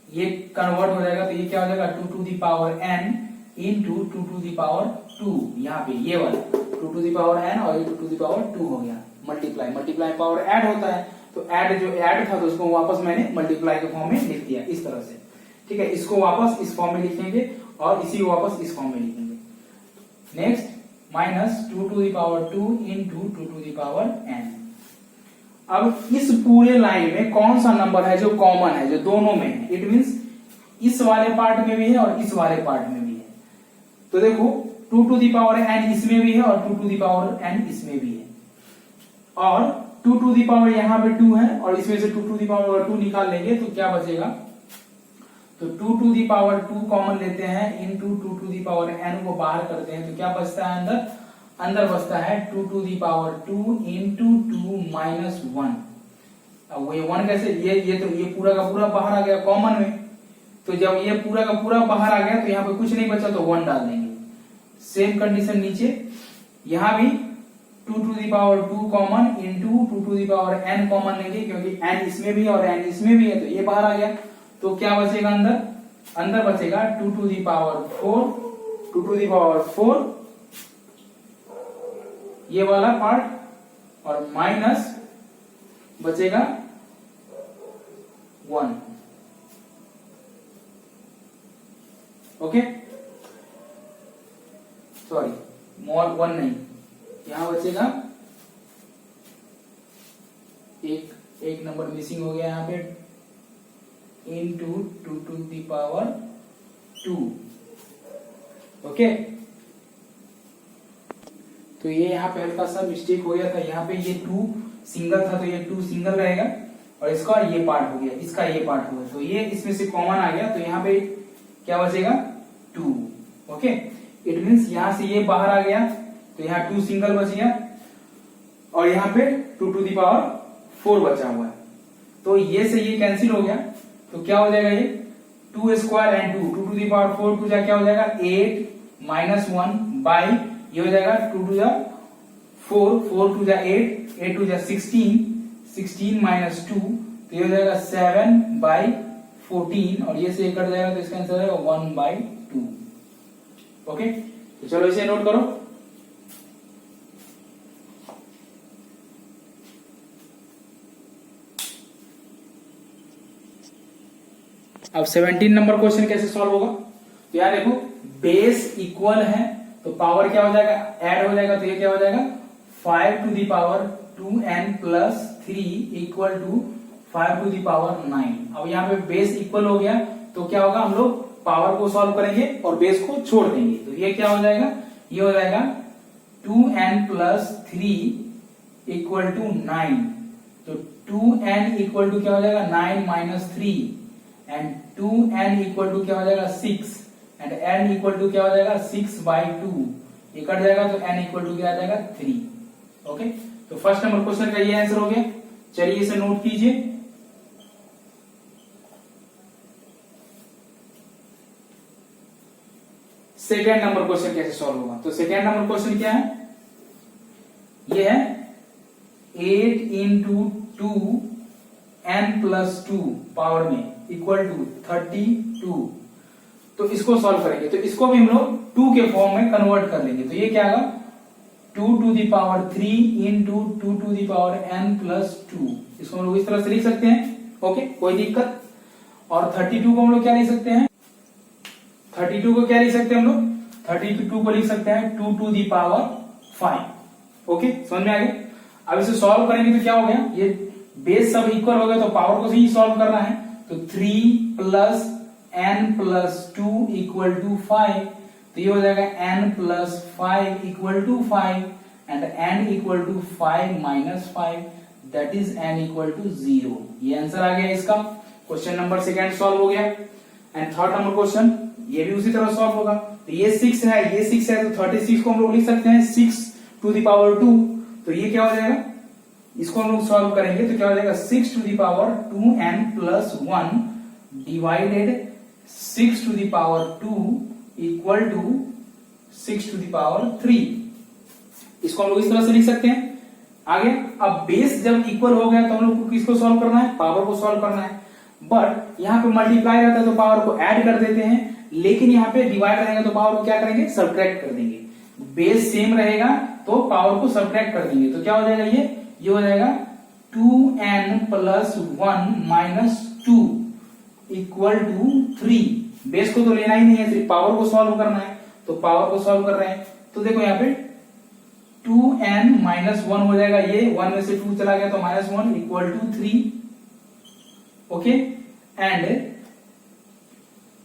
ये कन्वर्ट हो जाएगा तो ये क्या हो जाएगा 2 to the power n into 2 to the power 2, यहाँ पे ये वाला 2 to the power n और ये 2 to the power 2 हो गया, मल्टीप्लाई, मल्टीप्लाई पावर ऐड होता है, तो ऐड जो ऐड था तो उसको वापस मैंने मल्टीप्लाई के फॉर्म में लिख दिया इस तरह से। ठीक है, इसको वापस इस फॉर्म में लिखेंगे और इसी को वापस इस फॉर्म में लिखेंगे। Next, minus 2 to the power 2 into 2 to the power n। अब इस पूरे लाइन में कौन सा नंबर है जो कॉमन है, जो दोनों में है, इट मींस इस वाले पार्ट में भी है और इस वाले पार्ट में भी है। तो देखो 2 to the power n इसमें भी है और 2 to the power n इसमें भी है, और 2 to the power यहाँ पे 2 है और इसमें से 2 to the power 2 निकाल लेंगे तो क्या बचेगा, तो 2 to the power 2 कॉमन लेते हैं into 2 to the power n को बाहर करते हैं तो क्या बचता है अंदर, अंदर बचता है 2 to the power 2 into 2 minus 1। अब वो ये 1 कैसे, ये तो ये पूरा का पूरा बाहर आ गया कॉमन में, तो जब ये पूरा का पूरा बाहर आ गया तो यहाँ पे कुछ नहीं बचा तो 1 डाल देंगे। सेम कंडीशन नीचे, यहाँ भी 2 to the power 2 common into 2 to the power n common लेंगे क्योंकि n इसमें भी है और n इसमें भी है, तो ये बाहर आ गया, तो क्या बचेगा अंदर, अंदर बचेगा 2 to the power 4, 2 to the power 4 ये वाला पार्ट और माइनस बचेगा 1। ओके, सॉरी स्मॉल 1 नहीं, यहां बचेगा एक नंबर मिसिंग हो गया यहाँ पे, into 2 to the power 2। Okay, तो ये यहाँ पे हल्का सा मिस्टेक हो गया था, यहाँ पे ये 2 सिंगल था तो ये 2 सिंगल रहेगा, और इसका ये पार्ट हो गया, इसका ये पार्ट हो गया, तो ये इसमें से कॉमन आ गया, तो यहाँ पे क्या बचेगा 2। ओके, इट मीन्स यहां से ये बाहर आ गया, तो यहाँ 2 सिंगल बच गया, और यहाँ पे 2 टू दी पावर 4 बचा हुआ है, तो ये से ये कैंसिल हो गया, तो क्या हो जाएगा ये 2 square and 2 to the power 4 to जा क्या हो जाएगा 8 माइनस 1 बाई ये हो जाएगा 2 टू जा 4 4 टू जा 8 8 टू जा 16 16 माइनस 2 तो ये हो जाएगा 7 बाई 14 और ये से कट जाएगा तो इसका आंसर है 1 बाई 2। ओके, तो चलो इसे नोट करो। अब 17 नंबर क्वेश्चन कैसे सॉल्व होगा, तो यार देखो बेस इक्वल है तो पावर क्या हो जाएगा ऐड हो जाएगा, तो ये क्या हो जाएगा 5 to the power 2n plus 3 equal to 5 to the power 9। अब यहाँ पे बेस इक्वल हो गया तो क्या होगा, हम लोग पावर को सॉल्व करेंगे और बेस को छोड़ देंगे, तो ये क्या हो जाएगा, ये हो जाएगा 2n प्लस 3 इक्वल टू 9। तो 2n इक्वल टू क्या हो जाएगा 9 minus 3 and 2n equal to क्या हो जाएगा 6 एंड n इक्वल टू क्या हो जाएगा 6 बाई 2, ये कट जाएगा तो n इक्वल टू क्या आ जाएगा 3। ओके, तो फर्स्ट नंबर क्वेश्चन का ये आंसर हो गया। चलिए इसे नोट कीजिए। सेकेंड नंबर क्वेश्चन कैसे सॉल्व होगा, तो सेकेंड नंबर क्वेश्चन क्या है, ये है 8 इंटू 2n प्लस 2 पावर में इक्वल टू 32। तो इसको सॉल्व करेंगे तो इसको भी हम लोग 2 के फॉर्म में कन्वर्ट कर लेंगे, तो ये क्या होगा 2 to the power 3 into 2 to the power n plus 2, इसको हम लोग इस तरह से लिख सकते हैं। ओके, कोई दिक्कत। और 32 को हम लोग क्या लिख सकते हैं, 32 को क्या लिख सकते हैं हम लोग, 32 को लिख सकते हैं 2 टू दी पावर 5। ओके, समझ में आ गया। अब इसे सॉल्व करेंगे तो क्या हो गया, ये बेस सब इक्वल हो गया तो पावर को ही सॉल्व करना है, तो 3 plus n plus 2 equal to 5, तो ये हो जाएगा n plus 5 equal to 5 and n equal to 5 minus 5 that is n equal to 0। ये आंसर आ गया इसका। क्वेश्चन नंबर सेकेंड सॉल्व हो गया। एंड थर्ड नंबर क्वेश्चन ये भी उसी तरह सॉल्व होगा, तो ये 6 है ये 6 है, तो 36 को हम लोग लिख सकते हैं 6 टू दी पावर 2, तो ये क्या हो जाएगा, इसको हम लोग सॉल्व करेंगे तो क्या हो जाएगा 6 to the power 2n plus 1 divided 6 to the power 2 equal to 6 to the power 3। इसको हम लोग इस तरह से लिख सकते हैं। आगे अब बेस जब इक्वल हो गया तो हम लोग को किसको सॉल्व करना है, पावर को सॉल्व करना है, बट यहाँ पे मल्टीप्लाई रहता है तो पावर को ऐड कर देते हैं, लेकिन यहाँ पे डिवाइड रहेगा तो पावर को क्या करेंगे सब्ट्रैक्ट कर देंगे। बेस सेम रहेगा तो पावर को सब्ट्रैक्ट कर देंगे, तो क्या हो जाएगा ये हो जाएगा 2n plus 1 minus 2 equal to 3। Base को तो लेना ही नहीं है, सिर्फ पावर को सॉल्व करना है, तो पावर को सॉल्व कर रहे हैं, तो देखो यहाँ पे 2n माइनस 1 हो जाएगा, ये 1 में से 2 चला गया तो minus 1 equal to 3। Okay, and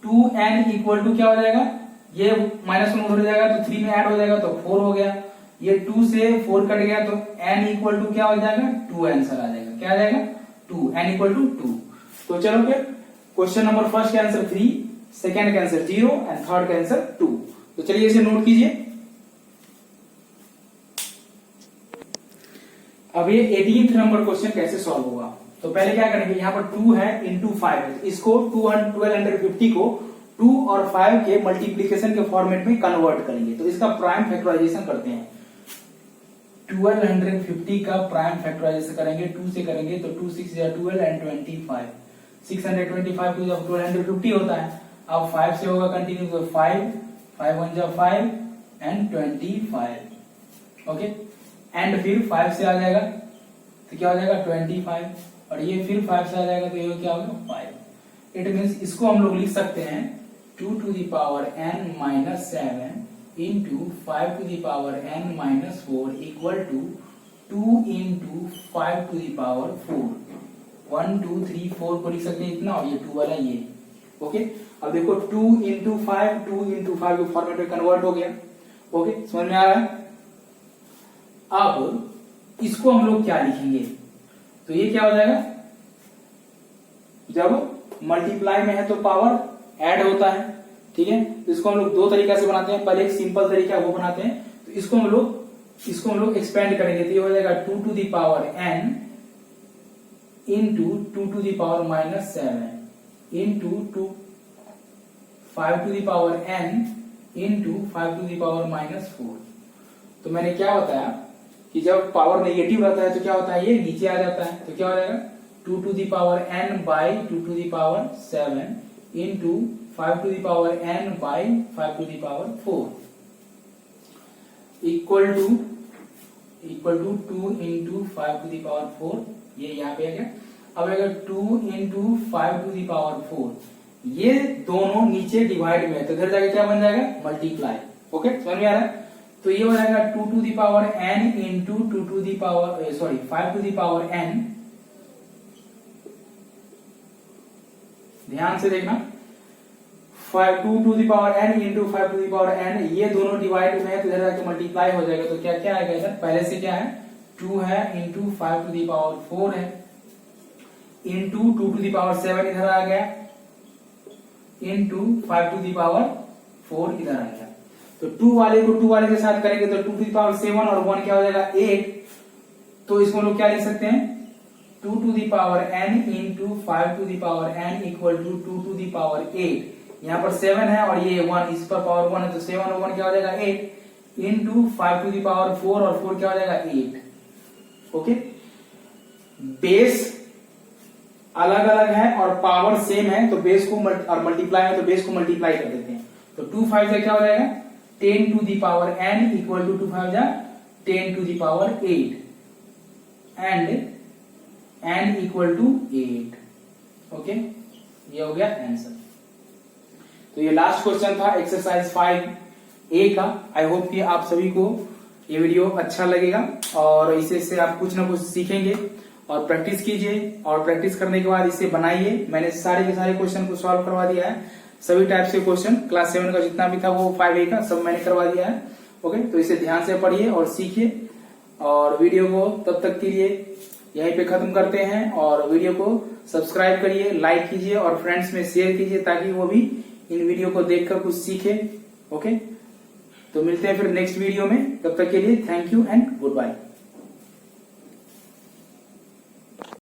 2n equal to क्या हो जाएगा, ये माइनस 1 उधर जाएगा तो 3 में ऐड हो जाएगा तो 4 हो गया, ये 2 से 4 कट गया तो n इक्वल टू क्या हो जाएगा 2 आंसर आ जाएगा, क्या आ जाएगा 2, n इक्वल टू 2। तो चलो फिर क्वेश्चन नंबर फर्स्ट का आंसर 3, सेकेंड का आंसर 0 एंड थर्ड का आंसर 2। तो चलिए इसे नोट कीजिए। अब ये 18th नंबर क्वेश्चन कैसे सॉल्व होगा, तो पहले क्या करेंगे, यहाँ पर 2 है इंटू 5 है, इसको 1250 को 2 और 5 के मल्टीप्लीकेशन के फॉर्मेट में कन्वर्ट करेंगे, तो इसका प्राइम फैक्टराइजेशन करते हैं। 1250 का प्राइम फैक्टराइजेशन करेंगे, 2 से करेंगे तो 2 6 या 12 एंड 25 625 टू जब 1250 होता है, अब 5 से होगा कंटिन्यू तो 5 5 1 जा 5 एंड 25। ओके, एंड फिर 5 से आ जाएगा तो क्या हो जाएगा 25 और ये फिर 5 से आ जाएगा तो ये क्या होगा 5। इट मीन्स इसको हम लोग लिख सकते हैं 2 to the power n minus 7 into 5 to the power n minus 4 equal to 2 into 5 to the power 4। 1 2 3 4 को लिख सकते हैं इतना, और ये 2 वाला ये। ओके, अब देखो 2 इंटू 5 के फॉर्मेट में कन्वर्ट हो गया। ओके, समझ में आ रहा है। अब इसको हम लोग क्या लिखेंगे, तो ये क्या हो जाएगा, जब मल्टीप्लाई में है तो पावर ऐड होता है, ठीक है। तो इसको हम लोग दो तरीका से बनाते हैं, पहले एक सिंपल तरीका वो बनाते हैं, तो इसको हम लोग एक्सपेंड करेंगे, तो ये हो जाएगा 2 to the power n into 2 to the power minus 7 into 5 to the power n into 5 to the power minus 4। तो मैंने क्या बताया कि जब पावर नेगेटिव रहता है तो क्या होता है, ये नीचे आ जाता है, तो क्या हो जाएगा 2 to the power n by 2 to the power 7 into 5 to the power n by 5 to the power 4 equal to 2 into 5 to the power 4, ये यहाँ पे आ गया। अब अगर 2 इंटू 5 टू द पावर 4, ये दोनों नीचे डिवाइड में है, तो इधर जाके क्या बन जाएगा, मल्टीप्लाई। ओके, समझ में आ रहा है। तो ये हो जाएगा 2 to the power n into 2 to the power 5 to the power n। ध्यान से देखना, 2 to the power n into 5 to the power n, ये दोनों डिवाइड में है, तो इधर जाके मल्टीप्लाई हो जाएगा। तो क्या क्या आएगा इधर, पहले से क्या है 2 है इंटू 5 टू द पावर 4 है इंटू 2 टू द पावर 7 इधर आ गया इंटू 5 टू द पावर 4 इधर आ गया। तो 2 वाले को 2 वाले के साथ करेंगे तो 2 टू द पावर 7 और 1 क्या हो जाएगा 8। तो इसको लोग क्या लिख सकते हैं, 2 to the power n into 5 to the power n equal to 2 to the power 8। यहाँ पर 7 है और ये 1, इस पर पावर 1 है, तो 7 और 1 क्या हो जाएगा 8 इंटू 5 टू द पावर 4 और 4 क्या हो जाएगा 8। ओके, बेस अलग अलग है और पावर सेम है, तो बेस को और मल्टीप्लाई है तो बेस को मल्टीप्लाई कर देते हैं। तो 2 5 से क्या हो जाएगा 10 to the power n equal to 2 5 जा 10 to the power 8 and n equal to 8। Okay, ये हो गया आंसर। तो ये लास्ट क्वेश्चन था एक्सरसाइज 5A का। आई होप कि आप सभी को ये वीडियो अच्छा लगेगा और इससे आप कुछ ना कुछ सीखेंगे और प्रैक्टिस कीजिए, और प्रैक्टिस करने के बाद इसे बनाइए। मैंने सारे के सारे क्वेश्चन को सॉल्व करवा दिया है, सभी टाइप से क्वेश्चन क्लास 7 का जितना भी था वो 5A का सब मैंने करवा दिया है। ओके, तो इसे ध्यान से पढ़िए और सीखिए, और वीडियो को तब तक के लिए यहीं पे खत्म करते हैं। और वीडियो को सब्सक्राइब करिए, लाइक कीजिए और फ्रेंड्स में शेयर कीजिए ताकि वो भी इन वीडियो को देखकर कुछ सीखे। ओके, तो मिलते हैं फिर नेक्स्ट वीडियो में, तब तक के लिए thank you and good bye.